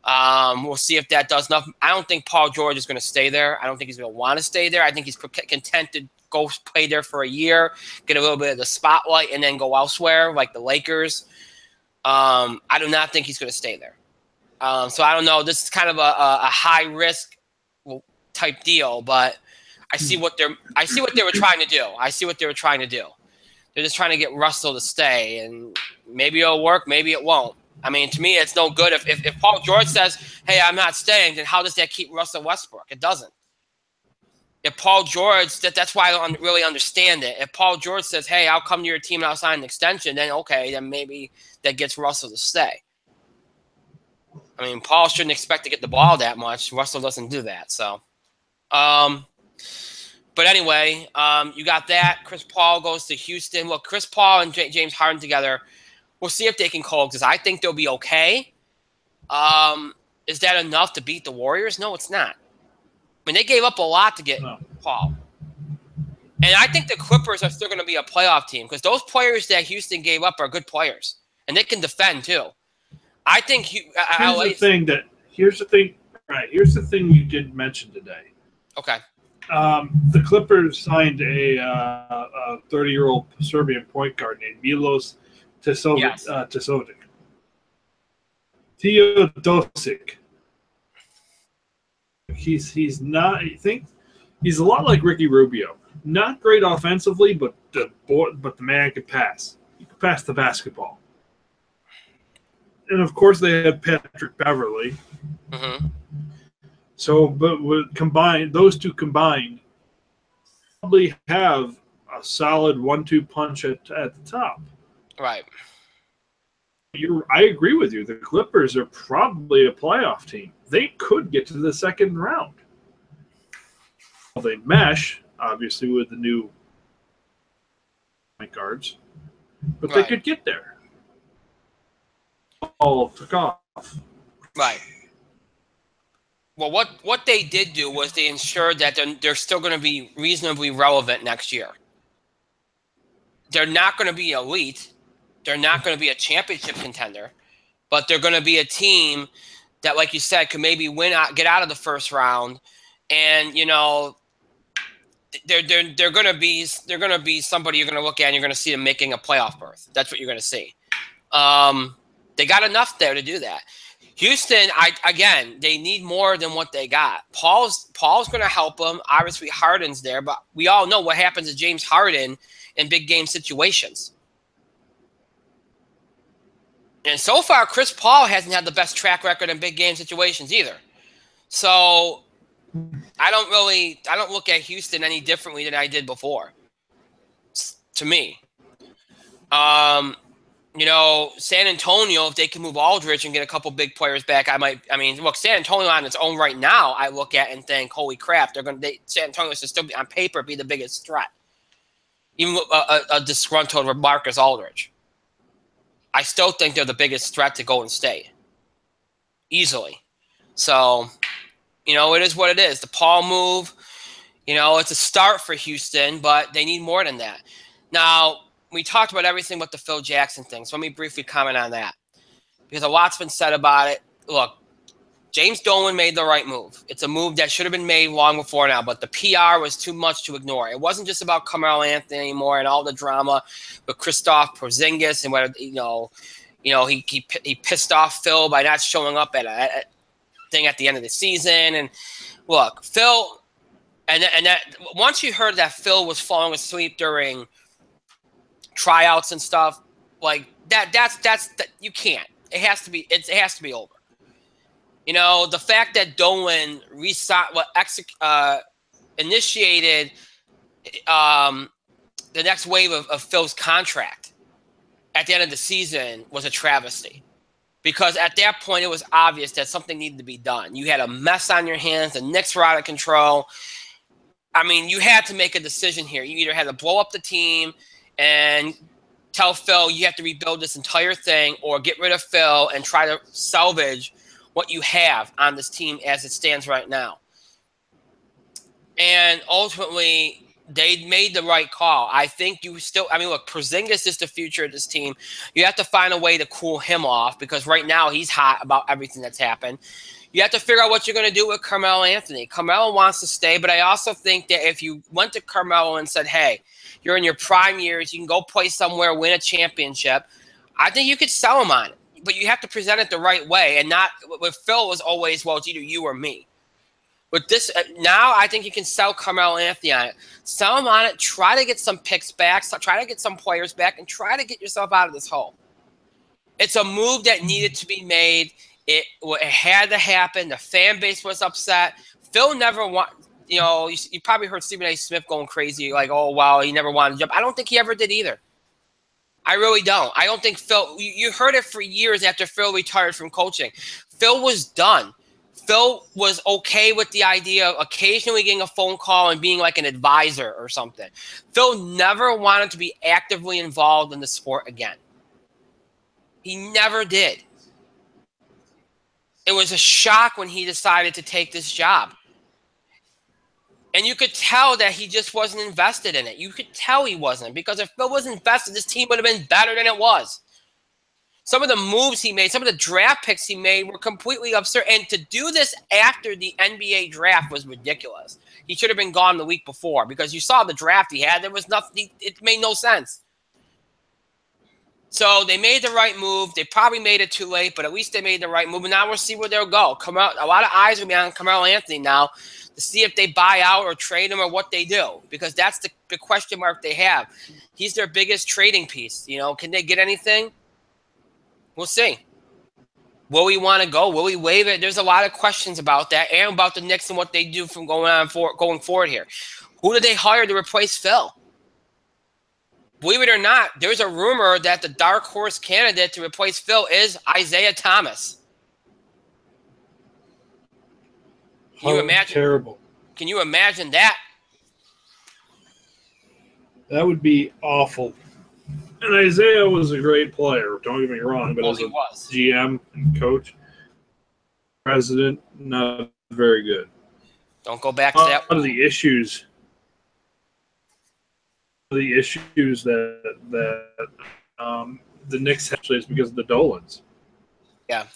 We'll see if that does enough. I don't think Paul George is going to stay there. I don't think he's going to want to stay there. I think he's content to go play there for a year, get a little bit of the spotlight, and then go elsewhere like the Lakers. I do not think he's going to stay there. So I don't know. This is kind of a high-risk type deal, but I see what they were trying to do. They're just trying to get Russell to stay, and maybe it'll work, maybe it won't. I mean, to me, it's no good. If Paul George says, hey, I'm not staying, then how does that keep Russell Westbrook? It doesn't. If Paul George, that's why I don't really understand it. If Paul George says, hey, I'll come to your team and I'll sign an extension, then okay, then maybe that gets Russell to stay. I mean, Paul shouldn't expect to get the ball that much. Russell doesn't do that, so. But anyway, you got that. Chris Paul goes to Houston. Look, Chris Paul and James Harden together, we'll see if they can coexist. I think they'll be okay. Is that enough to beat the Warriors? No, it's not. I mean, they gave up a lot to get Paul. And I think the Clippers are still going to be a playoff team because those players that Houston gave up are good players. And they can defend, too. I think here's the thing you did mention today. Okay. The Clippers signed a 30-year-old Serbian point guard named Milos Yes. Teodosic. Teodosic. He's not. I think he's a lot like Ricky Rubio. Not great offensively, but the man could pass. He could pass the basketball. And of course, they had Patrick Beverly. Mm-hmm. So, but those two combined, probably have a solid 1-2 punch at the top. Right. I agree with you. The Clippers are probably a playoff team. They could get to the second round. Well, they mesh, obviously, with the new point guards, but they could get there. All took off. Right. Well, what they did do was they ensured that they're still going to be reasonably relevant next year. They're not going to be elite. They're not going to be a championship contender, but they're going to be a team that, like you said, could maybe get out of the first round, and they're going to be somebody you're going to look at and you're going to see them making a playoff berth. That's what you're going to see. They got enough there to do that. Houston, they need more than what they got. Paul's going to help them. Obviously, Harden's there, but we all know what happens to James Harden in big game situations. And so far, Chris Paul hasn't had the best track record in big game situations either. So I don't look at Houston any differently than I did before. To me, San Antonio, if they can move Aldridge and get a couple big players back, look, San Antonio on its own right now, I look at and think, holy crap, San Antonio should still be on paper be the biggest threat, even with a disgruntled Marcus Aldridge. I still think they're the biggest threat to Golden State, easily. So, it is what it is. The Paul move, it's a start for Houston, but they need more than that. Now, we talked about everything but the Phil Jackson thing, so let me briefly comment on that, because a lot's been said about it. Look, James Dolan made the right move. It's a move that should have been made long before now, but the PR was too much to ignore. It wasn't just about Carmelo Anthony anymore and all the drama with Kristaps Porzingis and whether he pissed off Phil by not showing up at a thing at the end of the season. And look, Phil, and that once you heard that Phil was falling asleep during tryouts and stuff like that's you can't. It has to be over. The fact that Dolan initiated the next wave of Phil's contract at the end of the season was a travesty, because at that point it was obvious that something needed to be done. You had a mess on your hands. The Knicks were out of control. You had to make a decision here. You either had to blow up the team and tell Phil you have to rebuild this entire thing, or get rid of Phil and try to salvage what you have on this team as it stands right now. And ultimately, they made the right call. I think look, Porzingis is the future of this team. You have to find a way to cool him off, because right now he's hot about everything that's happened. You have to figure out what you're going to do with Carmelo Anthony. Carmelo wants to stay, but I also think that if you went to Carmelo and said, hey, you're in your prime years, you can go play somewhere, win a championship, I think you could sell him on it. But you have to present it the right way, and not with Phil was always, well, it's either you or me. With this now, I think you can sell Carmelo Anthony on it. Sell him on it. Try to get some picks back. Try to get some players back, and try to get yourself out of this hole. It's a move that needed to be made. It had to happen. The fan base was upset. Phil never you probably heard Stephen A. Smith going crazy, like, oh wow, he never wanted to jump. I don't think he ever did either. I really don't. I don't think Phil – you heard it for years after Phil retired from coaching. Phil was done. Phil was okay with the idea of occasionally getting a phone call and being like an advisor or something. Phil never wanted to be actively involved in the sport again. He never did. It was a shock when he decided to take this job. And you could tell that he just wasn't invested in it. You could tell he wasn't, because if Phil was invested, this team would have been better than it was. Some of the moves he made, some of the draft picks he made were completely absurd. And to do this after the NBA draft was ridiculous. He should have been gone the week before, because you saw the draft he had. There was nothing. It made no sense. So they made the right move. They probably made it too late, but at least they made the right move. And now we'll see where they'll go. A lot of eyes will be on Carmelo Anthony now to see if they buy out or trade him or what they do, because that's the question mark they have. He's their biggest trading piece. You know, can they get anything? We'll see. Will we want to go? Will we waive it? There's a lot of questions about that and about the Knicks and what they do from going forward here. Who did they hire to replace Phil? Believe it or not, there's a rumor that the dark horse candidate to replace Phil is Isaiah Thomas. Can you imagine? Terrible. Can you imagine that? That would be awful. And Isaiah was a great player. Don't get me wrong, but as a GM and coach, president, not very good. Don't go back to that. One of the issues. The issues that the Knicks actually is because of the Dolans. Yeah,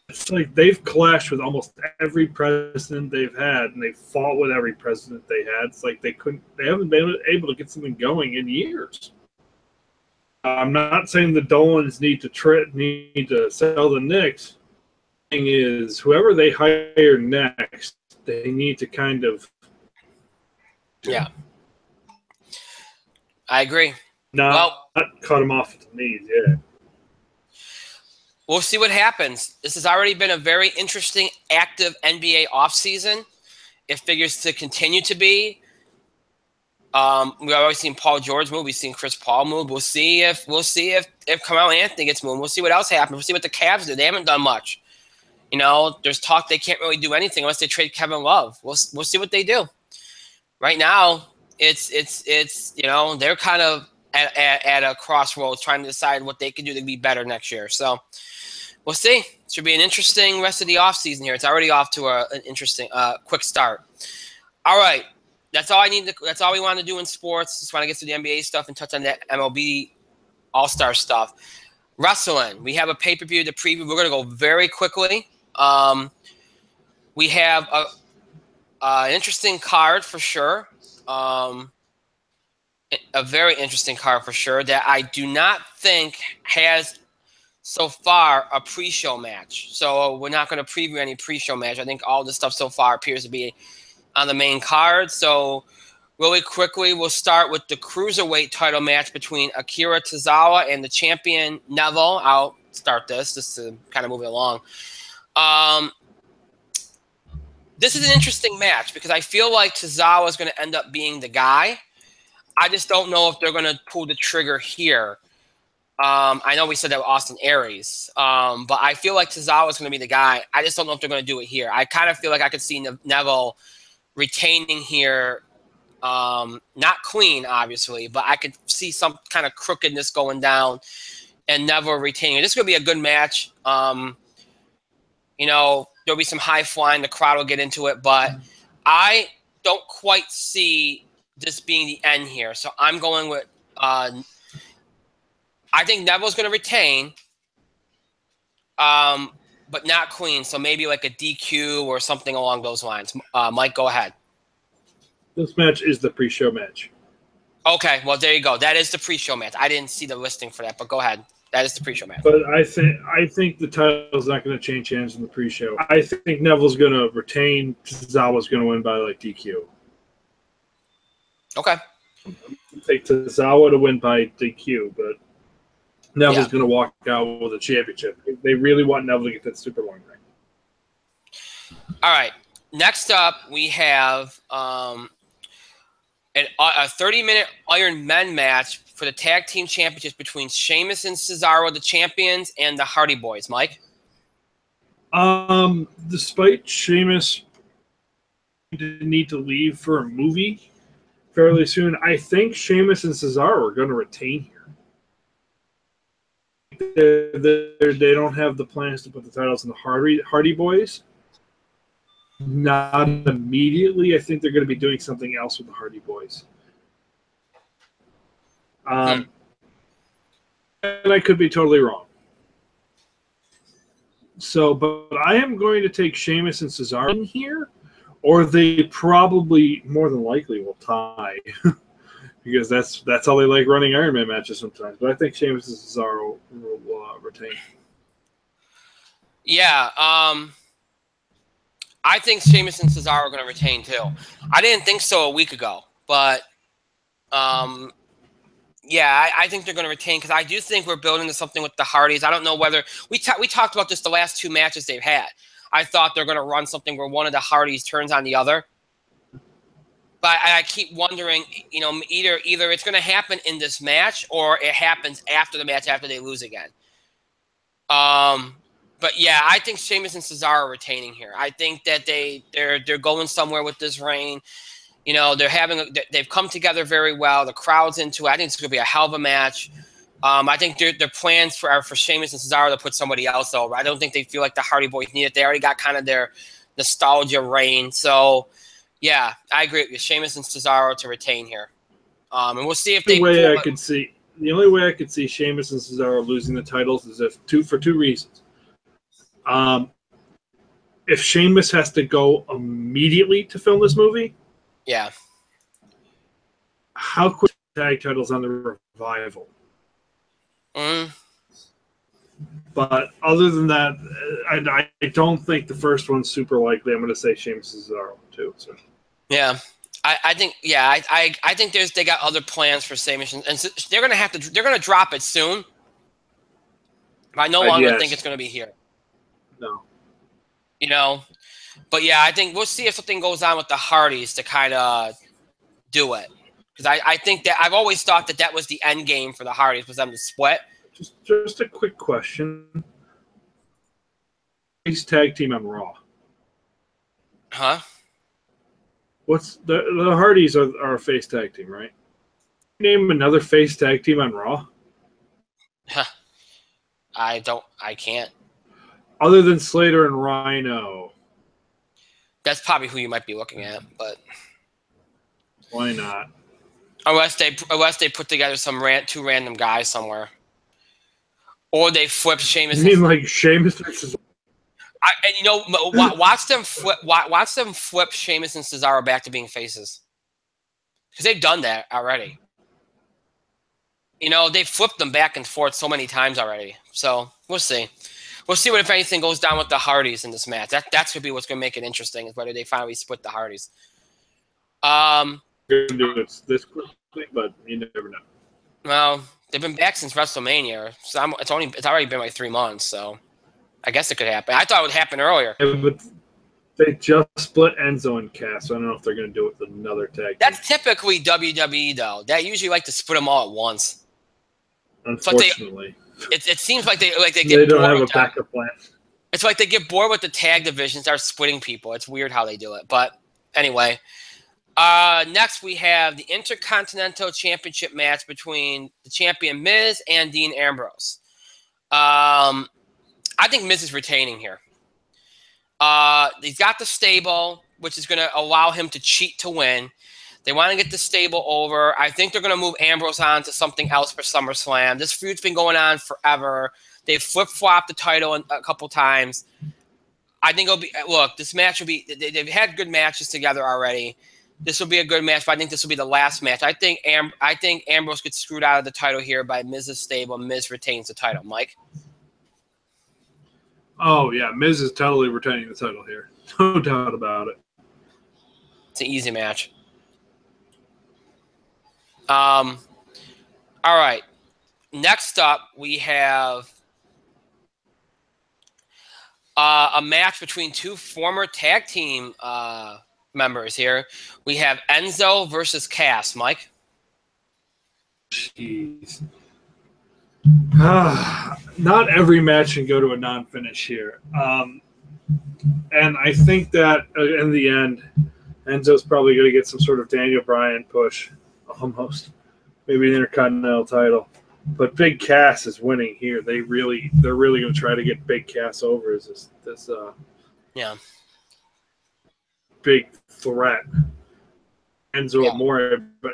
it's like they've clashed with almost every president they've had, and they've fought with every president they had. It's like they haven't been able to get something going in years. I'm not saying the Dolans need to sell the Knicks. The thing is, whoever they hire next, they need to kind of I agree. Not cut him off at the knees, yeah. We'll see what happens. This has already been a very interesting, active NBA offseason. It figures to continue to be. We've already seen Paul George move. We've seen Chris Paul move. We'll see if Carmelo Anthony gets moved. We'll see what else happens. We'll see what the Cavs do. They haven't done much. You know, there's talk they can't really do anything unless they trade Kevin Love. We'll see what they do. Right now, it's you know, they're kind of at a crossroads trying to decide what they can do to be better next year. So we'll see. It should be an interesting rest of the offseason here. It's already off to an interesting quick start. All right. That's all that's all we want to do in sports. Just want to get to the NBA stuff and touch on that MLB All-Star stuff. Wrestling. We have a pay-per-view to preview. We're going to go very quickly. We have an interesting card for sure. A very interesting card for sure that I do not think has so far a pre-show match. So we're not going to preview any pre-show match. I think all this stuff so far appears to be on the main card. So really quickly, we'll start with the Cruiserweight title match between Akira Tozawa and the champion Neville. I'll start this just to kind of move it along. This is an interesting match because I feel like Tozawa is going to end up being the guy. I just don't know if they're going to pull the trigger here. I know we said that with Austin Aries, but I feel like Tozawa is going to be the guy. I just don't know if they're going to do it here. I kind of feel like I could see Neville retaining here, not clean, obviously, but I could see some kind of crookedness going down and Neville retaining. This is going to be a good match. You know, there'll be some high flying. The crowd will get into it, but I don't quite see this being the end here. So I'm going with I think Neville's going to retain, but not clean. So maybe like a DQ or something along those lines. Mike, go ahead. This match is the pre-show match. Okay, well, there you go. That is the pre-show match. I didn't see the listing for that, but go ahead. That is the pre-show match. But I think the title's not going to change hands in the pre-show. I think Neville's going to retain. Tozawa's going to win by like DQ. Okay. I think Tozawa to win by DQ, but Neville's going to walk out with a championship. They really want Neville to get that super long ring. All right. Next up, we have a 30-minute Iron Men match for the tag team championships between Sheamus and Cesaro, the champions, and the Hardy Boys. Mike? Despite Sheamus didn't need to leave for a movie fairly soon, I think Sheamus and Cesaro are going to retain here. They don't have the plans to put the titles in the Hardy Boys. Not immediately. I think they're going to be doing something else with the Hardy Boys. And I could be totally wrong. So, but I am going to take Sheamus and Cesaro in here, or they probably, more than likely, will tie. because that's how they like running Iron Man matches sometimes. But I think Sheamus and Cesaro will retain. Yeah, I think Sheamus and Cesaro are going to retain too. I didn't think so a week ago, but yeah, I think they're going to retain because I do think we're building to something with the Hardys. I don't know whether we talked about this the last 2 matches they've had. I thought they're going to run something where one of the Hardys turns on the other. But I keep wondering, you know, either it's going to happen in this match or it happens after the match after they lose again. But yeah, I think Sheamus and Cesaro are retaining here. I think that they're going somewhere with this reign. You know, they've come together very well. The crowd's into it. I think it's going to be a hell of a match. I think their plans for Sheamus and Cesaro to put somebody else over. I don't think they feel like the Hardy Boys need it. They already got kind of their nostalgia reign. So yeah, I agree with you. Sheamus and Cesaro to retain here. And we'll see if they. The only way I could see Sheamus and Cesaro losing the titles is for 2 reasons. If Sheamus has to go immediately to film this movie, yeah. How quick tag titles on the Revival? But other than that, I don't think the first one's super likely. I'm going to say Sheamus and Cesaro too. So. Yeah. I think I think they got other plans for Sheamus and they're gonna drop it soon. But I no longer think it's gonna be here. No. You know, but yeah, I think we'll see if something goes on with the Hardys to kind of do it because I think that I've always thought that was the end game for the Hardys was them to split. Just a quick question: Face tag team on Raw. Huh? What's the Hardys are a face tag team, right? Name another face tag team on Raw. I can't. Other than Slater and Rhino. That's probably who you might be looking at, but why not? Unless they put together some 2 random guys somewhere, or they flip Sheamus. You mean like Sheamus versus? And you know, watch them flip Sheamus and Cesaro back to being faces, because they've done that already. You know, they've flipped them back and forth so many times already. So we'll see. We'll see if anything goes down with the Hardys in this match. That's going to be what's going to make it interesting, is whether they finally split the Hardys. Going to do it this quickly, but you never know. Well, they've been back since WrestleMania, so it's already been like 3 months. So I guess it could happen. I thought it would happen earlier. Yeah, but they just split Enzo and Cass, so I don't know if they're going to do it with another tag team. That's typically WWE, though. They usually like to split them all at once. Unfortunately. It seems like they get don't have a backup plan. It's like they get bored with the tag division, start splitting people. It's weird how they do it. But anyway, next we have the Intercontinental Championship match between the champion Miz and Dean Ambrose. I think Miz is retaining here. He's got the stable, which is going to allow him to cheat to win. They want to get the stable over. I think they're going to move Ambrose on to something else for SummerSlam. This feud's been going on forever. They've flip-flopped the title a couple times. I think it'll be – look, this match will be – they've had good matches together already. This will be a good match, but I think this will be the last match. I think Ambrose gets screwed out of the title here by Miz's stable. Miz retains the title. Mike? Oh, yeah. Miz is totally retaining the title here. No doubt about it. It's an easy match. All right. Next up, we have a match between 2 former tag team members here. We have Enzo versus Cass. Mike? Jeez. Not every match can go to a non-finish here. And I think that in the end, Enzo's probably going to get some sort of Daniel Bryan push. Almost, maybe the Intercontinental title, but Big Cass is winning here. They're really going to try to get Big Cass over as this big threat. Enzo Amore, but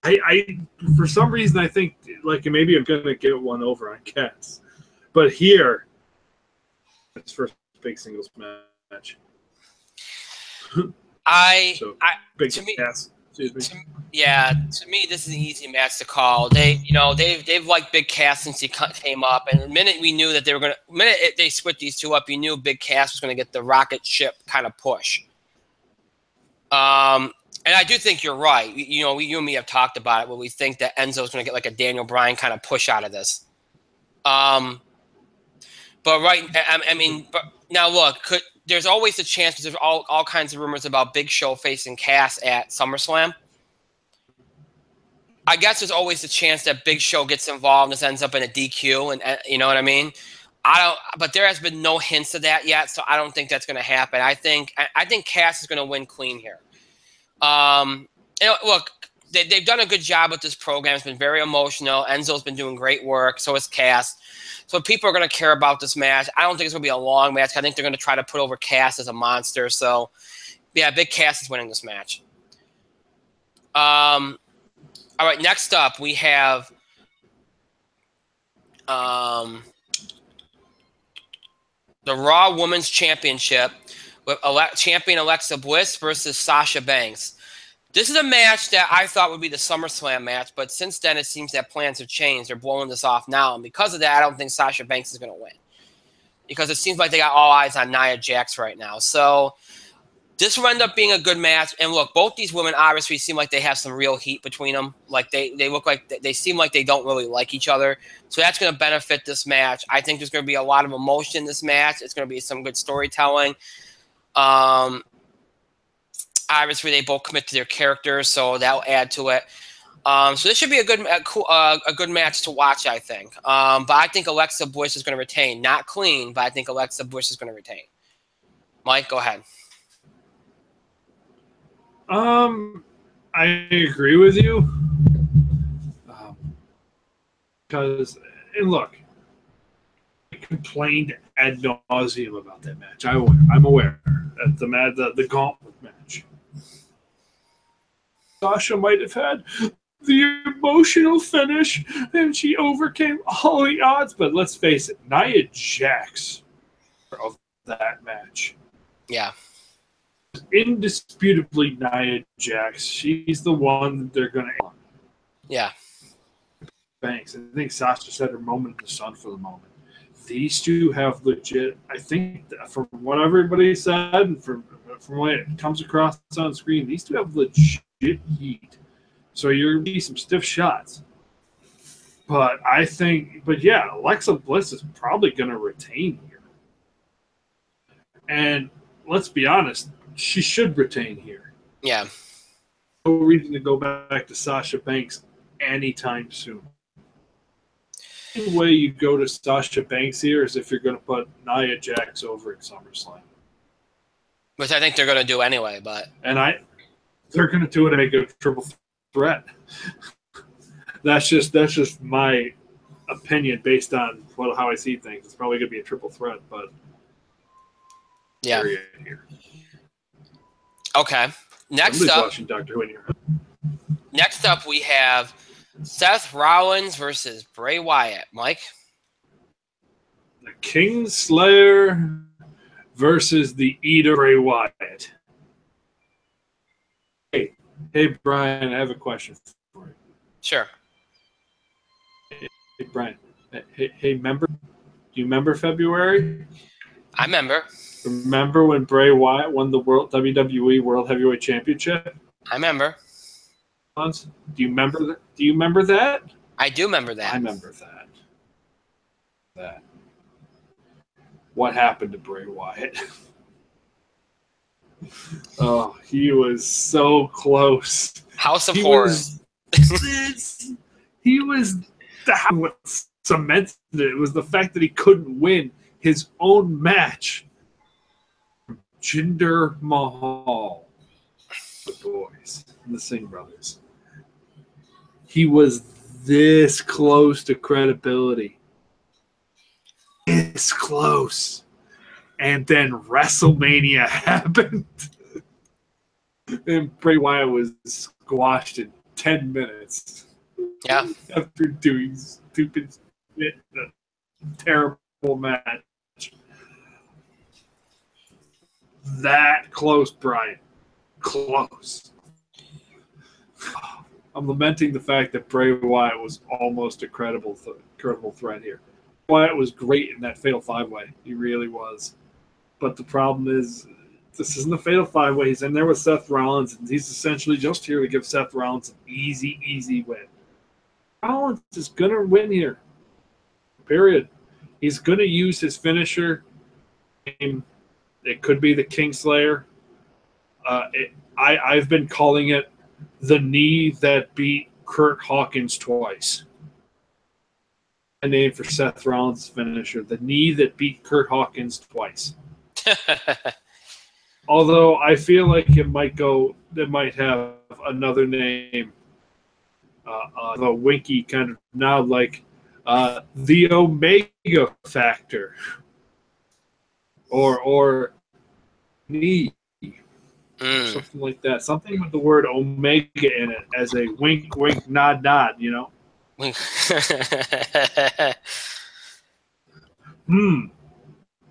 I for some reason I think like maybe I'm going to get one over on Cass, but here it's first big singles match. Big Cass. To me, this is an easy match to call. They've liked Big Cass since he came up, and the minute we knew that they split these two up, you knew Big Cass was going to get the rocket ship kind of push. And I do think you're right. You and me have talked about it, where we think that Enzo's going to get like a Daniel Bryan kind of push out of this. But now look, there's always a chance, because there's all kinds of rumors about Big Show facing Cass at SummerSlam. I guess there's always a chance that Big Show gets involved and this ends up in a DQ, and you know what I mean? But there has been no hints of that yet, so I don't think that's going to happen. I think Cass is going to win clean here. Look, they've done a good job with this program. It's been very emotional. Enzo's been doing great work. So has Cass. So people are going to care about this match. I don't think it's going to be a long match. I think they're going to try to put over Cass as a monster. So, yeah, Big Cass is winning this match. All right, next up we have the Raw Women's Championship with champion Alexa Bliss versus Sasha Banks. This is a match that I thought would be the SummerSlam match, but since then it seems that plans have changed. They're blowing this off now, and because of that, I don't think Sasha Banks is going to win, because it seems like they got all eyes on Nia Jax right now. So this will end up being a good match. And look, both these women obviously seem like they have some real heat between them. Like they look like they seem like they don't really like each other. So that's going to benefit this match. I think there's going to be a lot of emotion in this match. It's going to be some good storytelling. Obviously, they both commit to their characters, so that'll add to it. So this should be a good match to watch, I think. But I think Alexa Bliss is going to retain. Not clean, but I think Alexa Bliss is going to retain. Mike, go ahead. I agree with you. Because, and look, I complained ad nauseum about that match. I'm aware that the gauntlet match. Sasha might have had the emotional finish, and she overcame all the odds. But let's face it, Nia Jax of that match. Yeah. Indisputably Nia Jax. She's the one that they're going to. Yeah. Banks. I think Sasha just had her moment in the sun for the moment. These two have legit, I think, from what everybody said and from what it comes across on screen, these two have legit heat. So you're going to be some stiff shots. But yeah, Alexa Bliss is probably going to retain here. And let's be honest, she should retain here. Yeah. No reason to go back to Sasha Banks anytime soon. The only way you go to Sasha Banks here is if you're going to put Nia Jax over at SummerSlam. Which I think they're going to do anyway, but... They're going to do it and make it a triple threat. That's just my opinion based on how I see things. It's probably going to be a triple threat, but... Yeah. Here. Okay. Next up... watching Doctor Who in here. Next up, we have Seth Rollins versus Bray Wyatt. Mike? The Kingslayer versus the Eater Bray Wyatt. Hey, Brian, I have a question for you. Sure. Hey, Brian. Hey, member? Do you remember February? I remember. Remember when Bray Wyatt won the WWE World Heavyweight Championship? I remember. Do you remember that? Do you remember that? I do remember that. I remember that. What happened to Bray Wyatt? Oh, he was so close. House of Horrors. He was what cemented it. It was the fact that he couldn't win his own match. Jinder Mahal, the boys, the Singh brothers. He was this close to credibility. This close. And then WrestleMania happened. And Bray Wyatt was squashed in 10 minutes. Yeah. After doing stupid shit in a terrible match. That close, Brian. Close. I'm lamenting the fact that Bray Wyatt was almost a credible threat here. Wyatt was great in that Fatal 5-Way. He really was. But the problem is, this isn't a Fatal 5-Way. He's in there with Seth Rollins, and he's essentially just here to give Seth Rollins an easy win. Rollins is going to win here. Period. He's going to use his finisher. It could be the Kingslayer. I've been calling it the knee that beat Kurt Hawkins twice. A name for Seth Rollins' finisher. The knee that beat Kurt Hawkins twice. Although I feel like it might have another name. The winky kind of nod, like the Omega Factor. Or knee. Something like that. Something with the word Omega in it as a wink, wink, nod, nod, you know?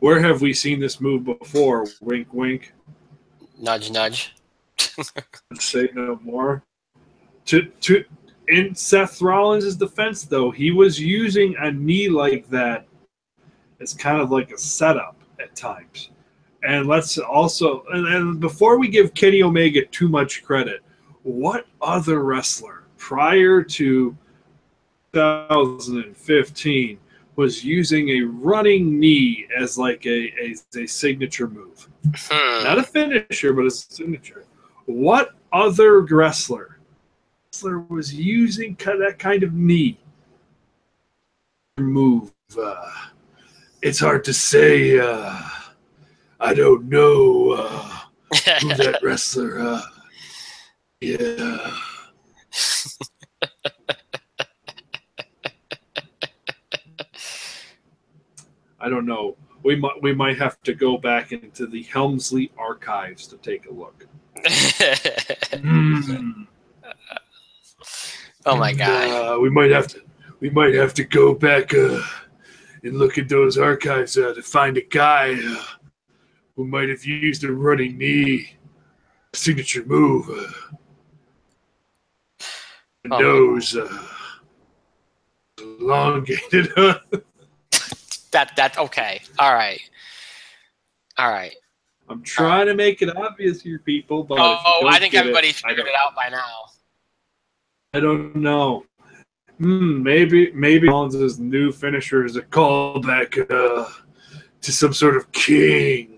Where have we seen this move before? Wink, wink. Nudge, nudge. Say no more. In Seth Rollins' defense, though, he was using a knee like that as kind of like a setup at times. And let's also, and before we give Kenny Omega too much credit, what other wrestler prior to 2015 was using a running knee as like a signature move? Not a finisher, but a signature. What other wrestler was using that kind of knee move? It's hard to say. I don't know who that wrestler. Yeah. I don't know. We might have to go back into the Helmsley archives to take a look. Oh my God. We might have to go back and look at those archives to find a guy who might have used a running knee signature move. Nose elongated. That okay. All right. I'm trying to make it obvious here, people. But I think everybody's figured it out by now. I don't know. Maybe Rollins' new finisher is a callback to some sort of king.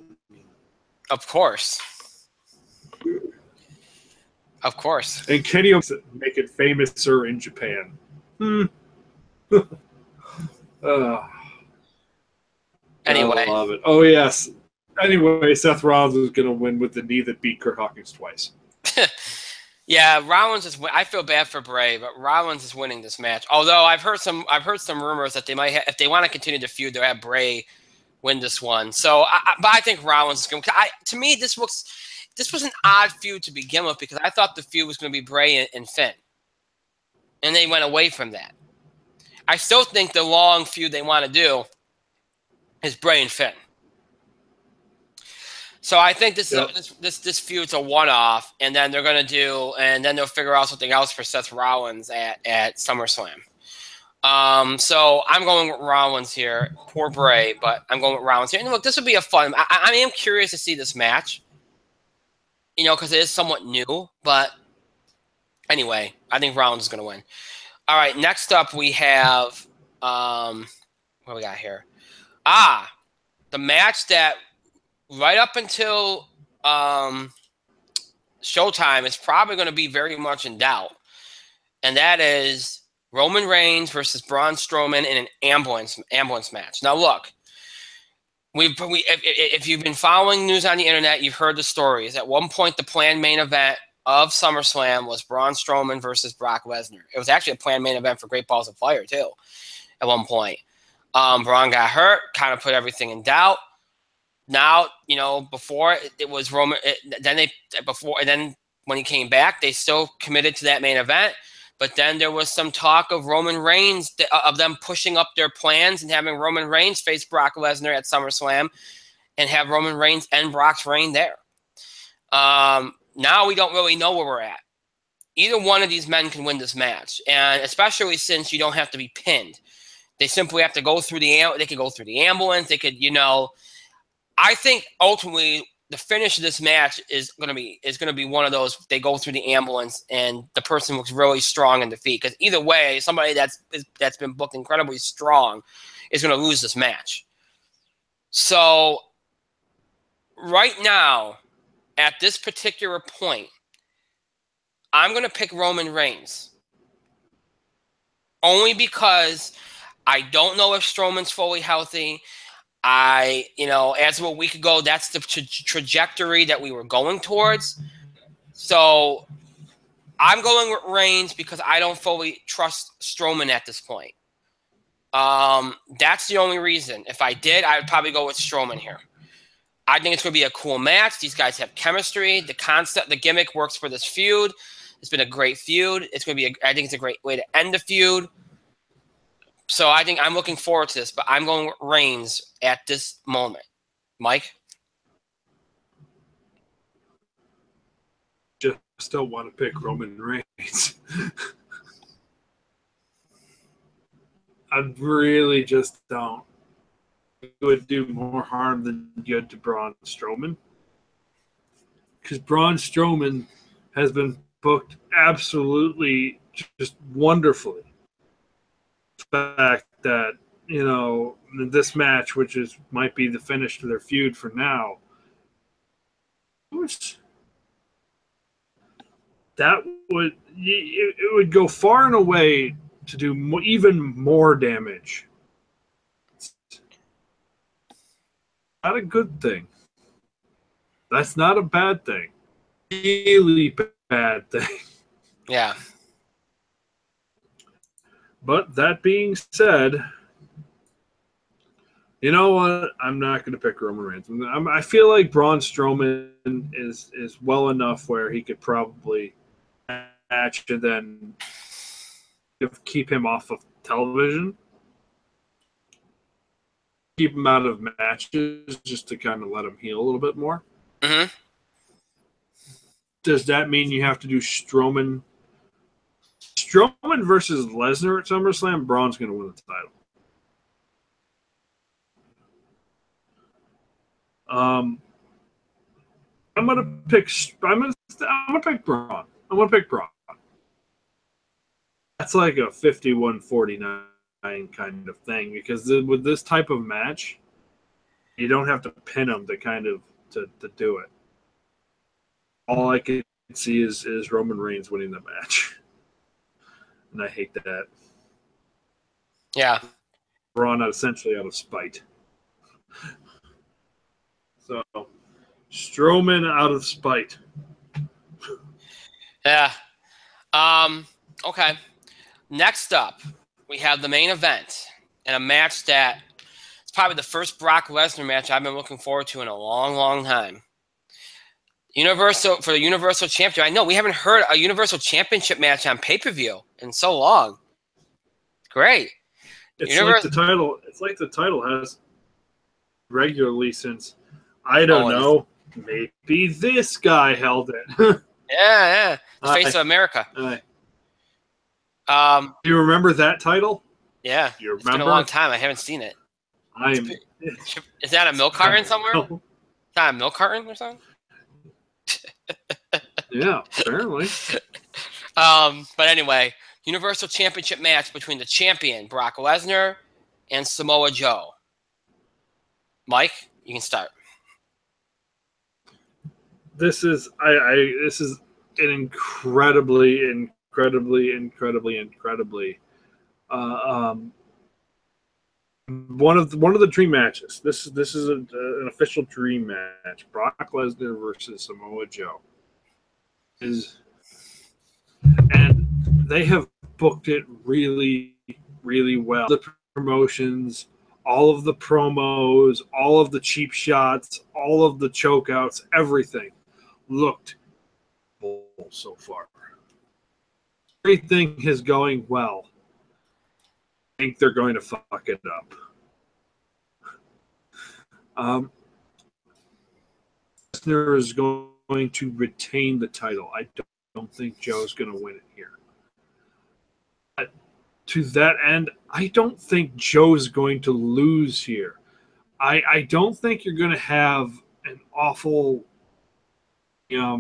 Of course. And Kenny Omega make it famouser in Japan. Anyway. I love it. Oh, yes. Anyway, Seth Rollins is going to win with the knee that beat Kurt Hawkins twice. Yeah, Rollins is. I feel bad for Bray, but Rollins is winning this match. Although I've heard some rumors that they might, if they want to continue the feud, they'll have Bray win this one. So, but I think Rollins is going to. To me, this was an odd feud to begin with because I thought the feud was going to be Bray and Finn, and they went away from that. I still think the long feud they want to do is Bray and Finn. So I think this feud's a one-off, and then they're going to do, and then they'll figure out something else for Seth Rollins at SummerSlam. So I'm going with Rollins here. Poor Bray, but I'm going with Rollins here. And look, this would be a fun. I am curious to see this match, because it is somewhat new. But anyway, I think Rollins is going to win. All right, next up we have what we got here? The match that. Right up until Showtime, is probably going to be very much in doubt. And that is Roman Reigns versus Braun Strowman in an ambulance match. Now, look, if you've been following news on the internet, you've heard the stories. At one point, the planned main event of SummerSlam was Braun Strowman versus Brock Lesnar. It was actually a planned main event for Great Balls of Fire, too, at one point. Braun got hurt, kind of put everything in doubt. Now, before it was Roman. Then when he came back, they still committed to that main event. But then there was some talk of Roman Reigns, of them pushing up their plans and having Roman Reigns face Brock Lesnar at SummerSlam, and have Roman Reigns end Brock's reign there. Now we don't really know where we're at. either one of these men can win this match, and especially since you don't have to be pinned. They simply have to go through they could go through the ambulance. They could, I think ultimately the finish of this match is going to be one of those. They go through the ambulance and the person looks really strong in defeat. Because either way, somebody that's been booked incredibly strong is going to lose this match. So right now, at this particular point, I'm going to pick Roman Reigns. Only because I don't know if Strowman's fully healthy. As of a week ago, that's the trajectory that we were going towards. So I'm going with Reigns because I don't fully trust Strowman at this point. That's the only reason. If I did, I would probably go with Strowman here. I think it's going to be a cool match. These guys have chemistry. The concept, the gimmick works for this feud. It's been a great feud. I think it's a great way to end the feud. So I think I'm looking forward to this, but I'm going with Reigns at this moment. Mike? Just don't want to pick Roman Reigns. I really just don't. It would do more harm than good to Braun Strowman. Because Braun Strowman has been booked absolutely just wonderfully. The fact that, this match, which might be the finish to their feud for now, it would go far and away to do even more damage. It's not a good thing. That's not a bad thing. Really bad thing. Yeah. But that being said, you know what? I'm not going to pick Roman Reigns. I feel like Braun Strowman is well enough where he could probably match and then keep him off of television. Keep him out of matches just to kind of let him heal a little bit more. Mm-hmm. Does that mean you have to do Strowman versus Lesnar at SummerSlam? Braun's going to win the title. I'm gonna pick Braun. I'm gonna pick Braun. That's like a 51-49 kind of thing because with this type of match, you don't have to pin him to do it. All I can see is Roman Reigns winning the match, and I hate that. Yeah. Braun essentially out of spite. So, Strowman out of spite. Yeah. Okay. Next up, we have the main event and a match that it's probably the first Brock Lesnar match I've been looking forward to in a long, long time. For the Universal Championship. I know we haven't heard a Universal Championship match on pay-per-view in so long. Great. It's like the title. It's like the title has regularly since. I don't know. Maybe this guy held it. Yeah. The Face of America. Do you remember that title? Yeah. You remember? It's been a long time. I haven't seen it. Is that a milk carton somewhere? Is that a milk carton or something? Yeah, apparently. But anyway, Universal Championship match between the champion, Brock Lesnar, and Samoa Joe. Mike, you can start. This is an incredibly one of the dream matches. This is an official dream match. Brock Lesnar versus Samoa Joe and they have booked it really, really well. The promotions, all of the promos, all of the cheap shots, all of the chokeouts, everything looked so far. Everything is going well. I think they're going to fuck it up. Lesnar is going to retain the title. I don't think Joe's going to win it here. But to that end, I don't think Joe's going to lose here. I don't think you're going to have an awful I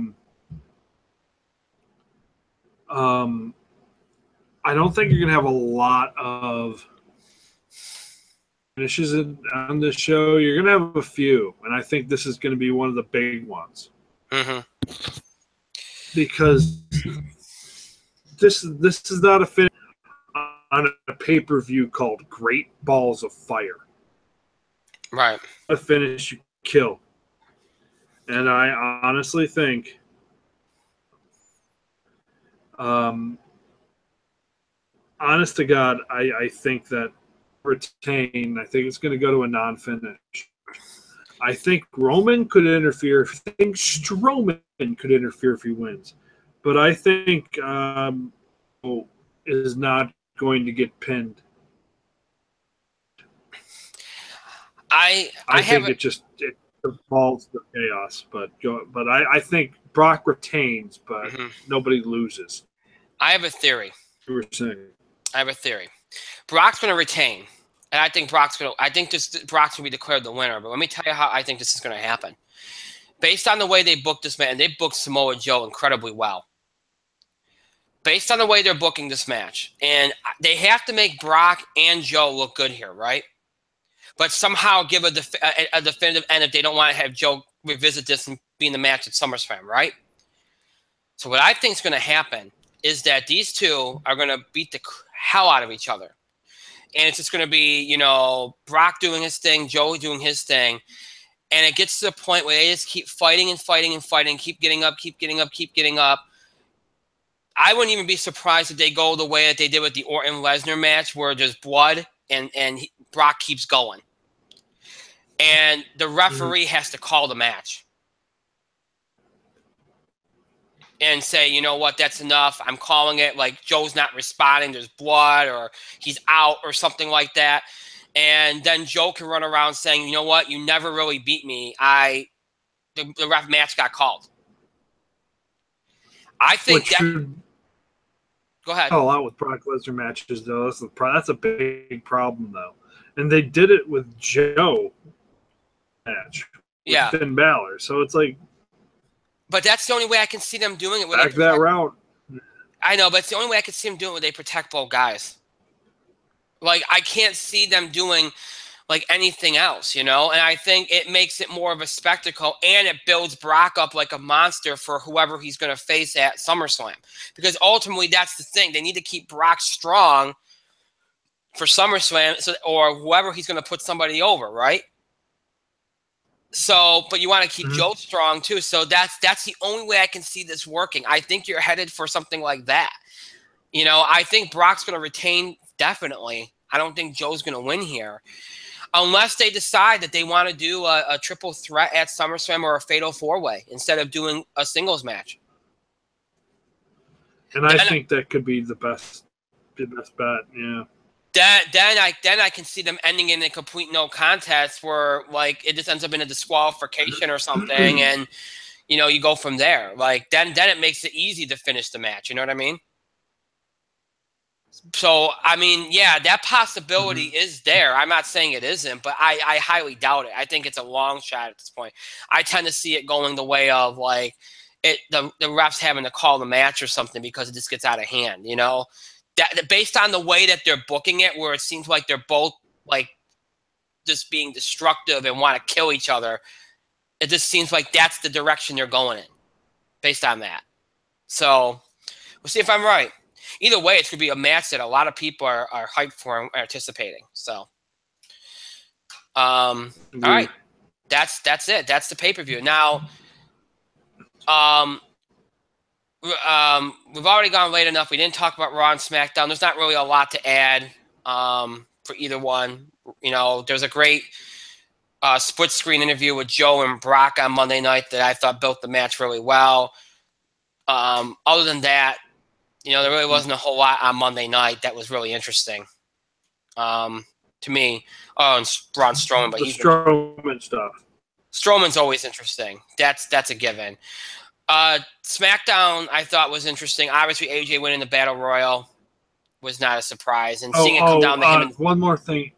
don't think you're going to have a lot of finishes on this show. You're going to have a few, and I think this is going to be one of the big ones. Mm-hmm. Because this is not a finish on a pay-per-view called Great Balls of Fire. Right. A finish you kill. And I honestly think honest to God, I think that retain. I think it's going to go to a non-finish. I think Roman could interfere. I think Strowman could interfere if he wins. But I think is not going to get pinned. I think it falls to chaos, but I think Brock retains, but nobody loses. I have a theory. You were saying. I have a theory. Brock's going to retain, and I think Brock's going to be declared the winner. But let me tell you how I think this is going to happen. Based on the way they booked this match, and they booked Samoa Joe incredibly well. Based on the way they're booking this match, and they have to make Brock and Joe look good here, right? But somehow give a definitive end if they don't want to have Joe revisit this and be in the match at SummerSlam, right? So what I think is going to happen is that these two are going to beat the hell out of each other. And it's just going to be, Brock doing his thing, Joe doing his thing. And it gets to the point where they just keep fighting and fighting and fighting, keep getting up, keep getting up, keep getting up. I wouldn't even be surprised if they go the way that they did with the Orton-Lesnar match where there's blood and Brock keeps going. And the referee has to call the match and say, you know what, that's enough. I'm calling it. Like, Joe's not responding. There's blood or he's out or something like that. And then Joe can run around saying, you know what, you never really beat me. The ref match got called. I think go ahead. A lot with Brock Lesnar matches, though. That's a big problem, though. And they did it with Joe match. With Finn Balor. So it's like. But that's the only way I can see them doing it. Back that route. I know, but it's the only way I can see them doing it where they protect both guys. Like, I can't see them doing, like, anything else, And I think it makes it more of a spectacle, and it builds Brock up like a monster for whoever he's going to face at SummerSlam. Because ultimately, that's the thing. They need to keep Brock strong for SummerSlam or whoever he's going to put somebody over, right? So, but you want to keep Joe strong too. So that's the only way I can see this working. I think you're headed for something like that. I think Brock's going to retain definitely. I don't think Joe's going to win here. Unless they decide that they want to do a triple threat at SummerSlam or a fatal four-way instead of doing a singles match. And I think that could be the best bet, yeah. Then I can see them ending in a complete no contest where, like, it just ends up in a disqualification or something, and you go from there. Like, then it makes it easy to finish the match. You know what I mean? So I mean, yeah, that possibility is there. I'm not saying it isn't, but I highly doubt it. I think it's a long shot at this point. I tend to see it going the way of like the refs having to call the match or something because it just gets out of hand. That based on the way that they're booking it, where it seems like they're both like just being destructive and want to kill each other, it just seems like that's the direction they're going in based on that. So we'll see if I'm right. Either way, it's going to be a match that a lot of people are hyped for and anticipating. So, all right, that's it. That's the pay-per-view. Now, we've already gone late enough. We didn't talk about Raw and SmackDown. There's not really a lot to add for either one. There's a great split screen interview with Joe and Brock on Monday night that I thought built the match really well. Other than that, there really wasn't a whole lot on Monday night that was really interesting to me. Oh, and Braun Strowman, but Strowman stuff. Strowman's always interesting. That's a given. SmackDown, I thought was interesting. Obviously, AJ winning the Battle Royal was not a surprise, and seeing it come down to him. And one more thing,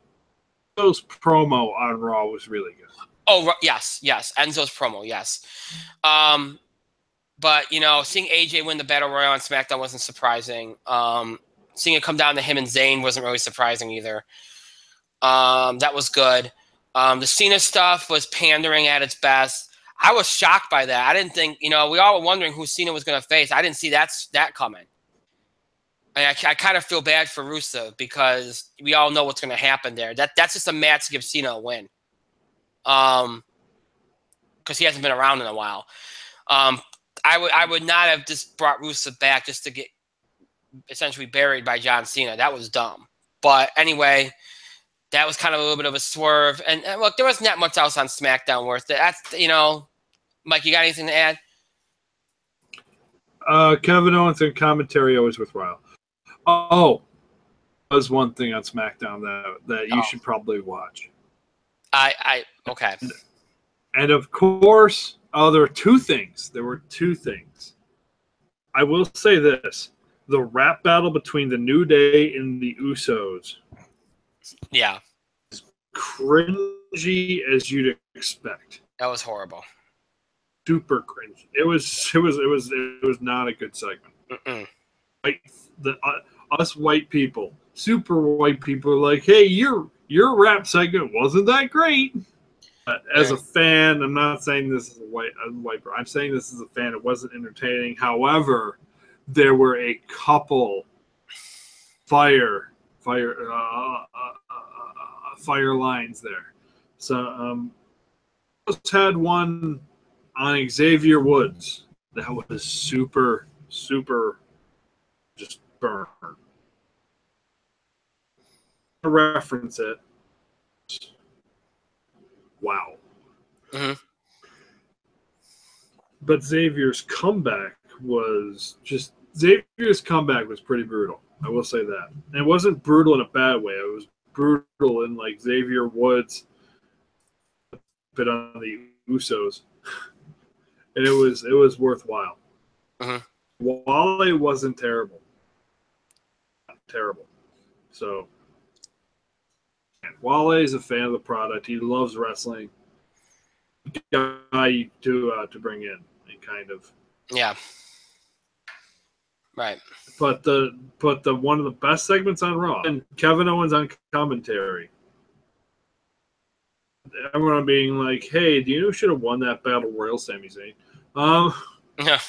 Enzo's promo on Raw was really good. Oh yes, Enzo's promo, yes. But seeing AJ win the Battle Royal on SmackDown wasn't surprising. Seeing it come down to him and Zayn wasn't really surprising either. That was good. The Cena stuff was pandering at its best. I was shocked by that. I didn't think, we all were wondering who Cena was going to face. I didn't see that coming. I kind of feel bad for Rusev because we all know what's going to happen there. That's just a match to give Cena a win. Because he hasn't been around in a while. I would not have just brought Rusev back just to get essentially buried by John Cena. That was dumb. But anyway, that was kind of a little bit of a swerve. And look, there wasn't that much else on SmackDown worth it. That's, Mike, you got anything to add? Kevin Owens and commentary always worthwhile. Oh, there's one thing on SmackDown that you should probably watch. Okay. And of course, there were two things. I will say this. The rap battle between the New Day and the Usos. Yeah. As cringy as you'd expect. That was horrible. Super cringe. It was not a good segment. Us white people, super white people, are like, hey, your rap segment wasn't that great. As a fan, I'm not saying this is a white. I'm saying this as a fan. It wasn't entertaining. However, there were a couple fire lines there. So just had one on Xavier Woods that was super just burn. To reference it. Wow. Mm-hmm. But Xavier's comeback was pretty brutal. I will say that. And it wasn't brutal in a bad way. It was brutal in like Xavier Woods, a bit on the Usos, and it was worthwhile. Mm-hmm. Wale wasn't terrible. So Wale is a fan of the product. He loves wrestling. Guy to bring in and kind of. Yeah. Right. But the one of the best segments on Raw, and Kevin Owens on commentary. Everyone being like, "Hey, do you know who should have won that battle royal, Sami Zayn?" Yeah.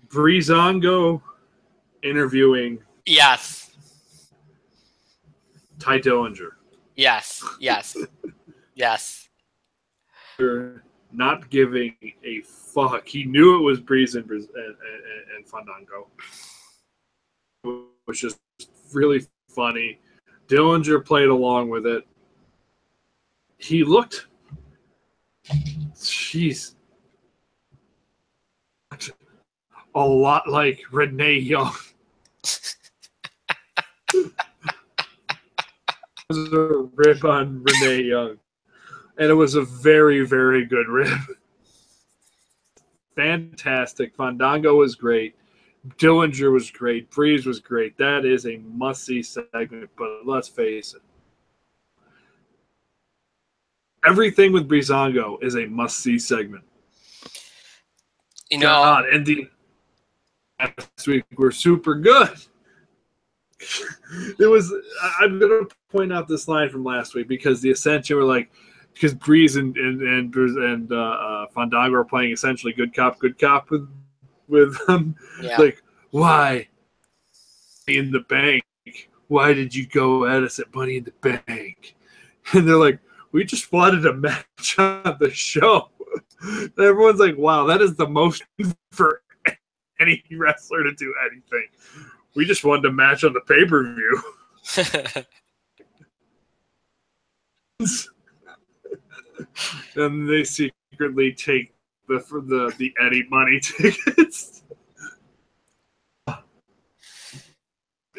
Breezango interviewing. Yes. Ty Dillinger. Yes. Not giving a fuck. He knew it was Breeze and Fandango. It was just really funny. Dillinger played along with it. He looked, jeez, a lot like Renee Young. It was a rip on Renee Young. And it was a very, very good rip. Fantastic. Fandango was great. Dillinger was great. Breeze was great. That is a must-see segment, but let's face it. Everything with Breezango is a must-see segment. God, and the last week were super good. It was. I'm going to point out this line from last week because the Ascension were like, because Breeze and Fandango are playing essentially good cop with them. Yeah. Like, why in the bank? Why did you go at us at Money in the Bank? And they're like, we just wanted a match on the show. And everyone's like, wow, that is the most for any wrestler to do anything. We just wanted a match on the pay-per-view. And they secretly take the Eddie money tickets.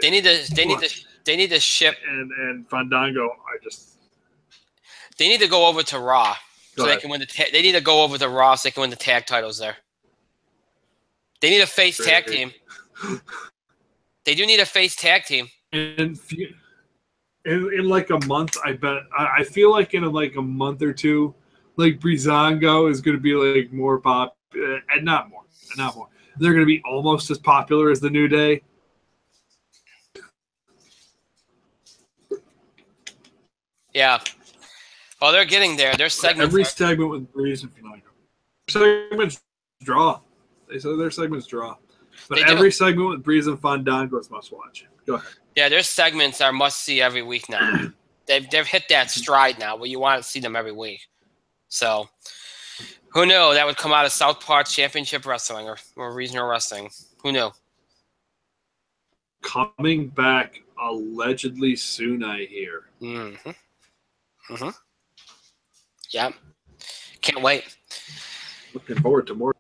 They need to ship and Fandango. They need to go over to Raw So they can win the. They need to go over the Raw so they can win the tag titles there. They need a face tag team. They do need a face tag team. And in like a month, I feel like in like a month or two, like Breezango is going to be like more pop, and not more. They're going to be almost as popular as the New Day. Yeah. Well, they're getting there. Their segments. Every segment with Breeze and Fandango. Segments draw. They said their segments draw. But every segment with Breeze and Fandango is must watch. Go ahead. Yeah, their segments are must see every week now. They've hit that stride now where you want to see them every week. So who knew that would come out of South Park Championship Wrestling or Regional Wrestling? Who knew? Coming back allegedly soon, I hear. Yeah. Can't wait. Looking forward to more.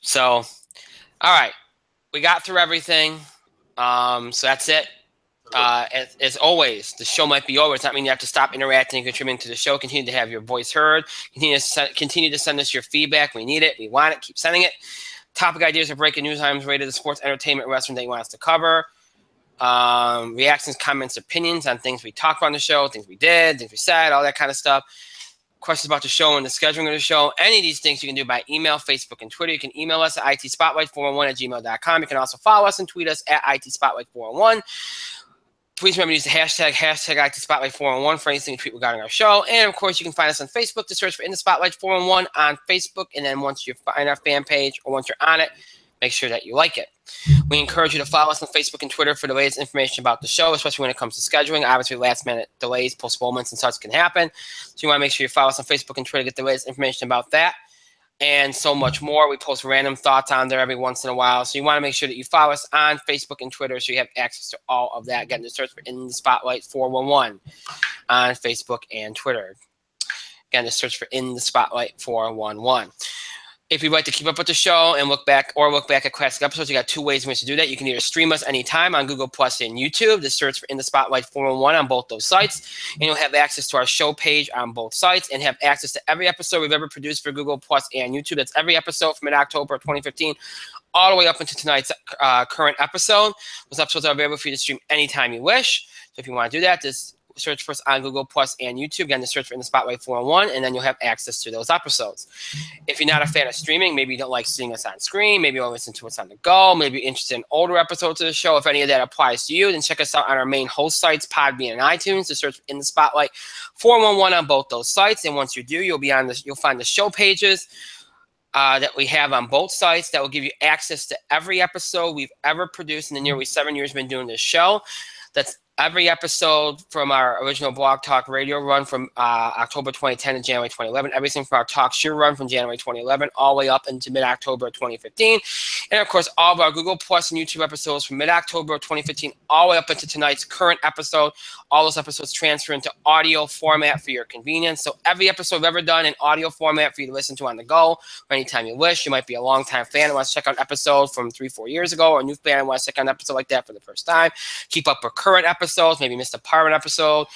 So, all right. We got through everything. So that's it. As always, the show might be over. It's not mean you have to stop interacting and contributing to the show. Continue to have your voice heard. Continue to send us your feedback. We need it. We want it. Keep sending it. Topic ideas or breaking news items related to sports, entertainment, wrestling that you want us to cover. Reactions, comments, opinions on things we talked about on the show, things we did, things we said, all that kind of stuff. Questions about the show and the scheduling of the show. Any of these things you can do by email, Facebook, and Twitter. You can email us at itspotlight411@gmail.com. You can also follow us and tweet us at itspotlight411. Please remember to use the hashtag itspotlight411 for anything you tweet regarding our show. And, of course, you can find us on Facebook. Just search for In the Spotlight 411 on Facebook. And then once you find our fan page or once you're on it, make sure that you like it. We encourage you to follow us on Facebook and Twitter for the latest information about the show, especially when it comes to scheduling. Obviously, last-minute delays, postponements, and such can happen. So you want to make sure you follow us on Facebook and Twitter to get the latest information about that and so much more. We post random thoughts on there every once in a while. So you want to make sure that you follow us on Facebook and Twitter so you have access to all of that. Again, just search for In the Spotlight 411 on Facebook and Twitter. Again, just search for In the Spotlight 411. If you'd like to keep up with the show and look back at classic episodes, you got two ways in which to do that. You can either stream us anytime on Google Plus and YouTube. Just search for In the Spotlight 411 on both those sites. And you'll have access to our show page on both sites and have access to every episode we've ever produced for Google Plus and YouTube. That's every episode from mid-October 2015 all the way up into tonight's current episode. Those episodes are available for you to stream anytime you wish. So if you want to do that, just search for us on Google Plus and YouTube. Again, just search for In the Spotlight 411, and then you'll have access to those episodes. If you're not a fan of streaming, maybe you don't like seeing us on screen, maybe you want to listen to us on the go, maybe you're interested in older episodes of the show. If any of that applies to you, then check us out on our main host sites, Podbean and iTunes. Just search for In the Spotlight 411 on both those sites, and once you do, you'll find the show pages that we have on both sites that will give you access to every episode we've ever produced in the nearly 7 years we've been doing this show. That's every episode from our original Blog Talk Radio run from October 2010 to January 2011. Everything from our Talk Show run from January 2011 all the way up into mid-October 2015. And, of course, all of our Google Plus and YouTube episodes from mid-October 2015 all the way up into tonight's current episode. All those episodes transfer into audio format for your convenience. So every episode we've ever done in audio format for you to listen to on the go or anytime you wish. You might be a longtime fan and want to check out an episode from 3-4 years ago, or a new fan and want to check out an episode like that for the first time. Keep up with current episodes. Maybe missed a part of an episode,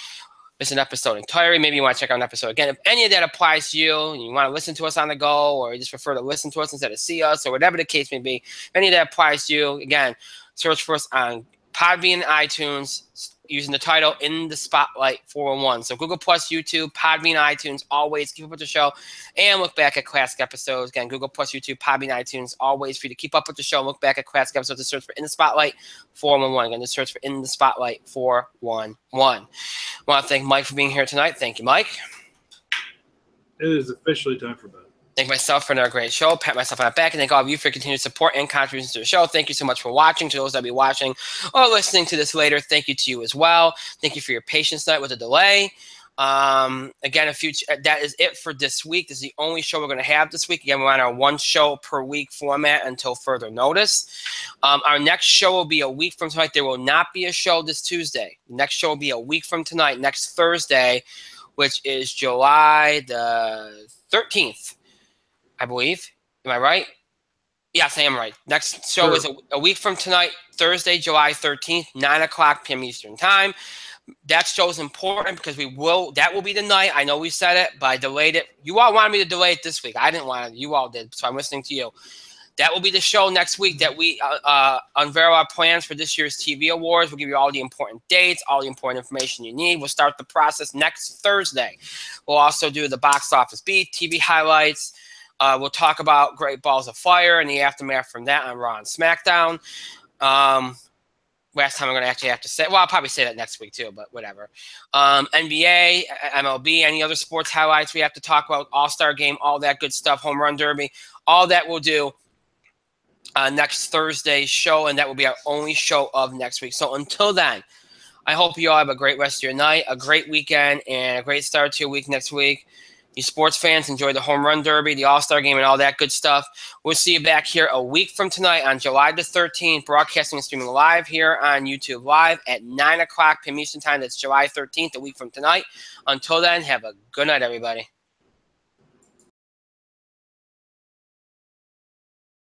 missed an episode entirely. Maybe you want to check out an episode again. If any of that applies to you and you want to listen to us on the go, or you just prefer to listen to us instead of see us, or whatever the case may be, if any of that applies to you, again, search for us on Podbean and iTunes using the title In the Spotlight 411. So Google Plus, YouTube, Podbean, iTunes, always keep up with the show and look back at classic episodes. Again, Google Plus, YouTube, Podbean, iTunes, always for you to keep up with the show and look back at classic episodes. To search for In the Spotlight 411. Again, just search for In the Spotlight 411. I want to thank Mike for being here tonight. Thank you, Mike. It is officially time for bed. Thank myself for another great show. Pat myself on the back, and thank all of you for your continued support and contributions to the show. Thank you so much for watching. To those that will be watching or listening to this later, thank you to you as well. Thank you for your patience tonight with the delay. Again, that is it for this week. This is the only show we're going to have this week. Again, we're on our one show per week format until further notice. Our next show will be a week from tonight. There will not be a show this Tuesday. The next show will be a week from tonight, next Thursday, which is July the 13th. I believe. Am I right? Yes, I am right. Next show is a week from tonight, Thursday, July 13th, 9 o'clock p.m. Eastern Time. That show's important because that will be the night. I know we said it, but I delayed it. You all wanted me to delay it this week. I didn't want it. You all did, so I'm listening to you. That will be the show next week that we unveil our plans for this year's TV Awards. We'll give you all the important dates, all the important information you need. We'll start the process next Thursday. We'll also do the box office beat, TV highlights. We'll talk about Great Balls of Fire and the aftermath from that on Raw and SmackDown. Last time I'm going to actually have to say, well, I'll probably say that next week too, but whatever. NBA, MLB, any other sports highlights we have to talk about, All-Star Game, all that good stuff, Home Run Derby, all that we'll do next Thursday's show, and that will be our only show of next week. So until then, I hope you all have a great rest of your night, a great weekend, and a great start to your week next week. You sports fans, enjoy the Home Run Derby, the All-Star Game, and all that good stuff. We'll see you back here a week from tonight on July the 13th, broadcasting and streaming live here on YouTube Live at 9 o'clock p.m. Eastern Time. That's July 13th, a week from tonight. Until then, have a good night, everybody.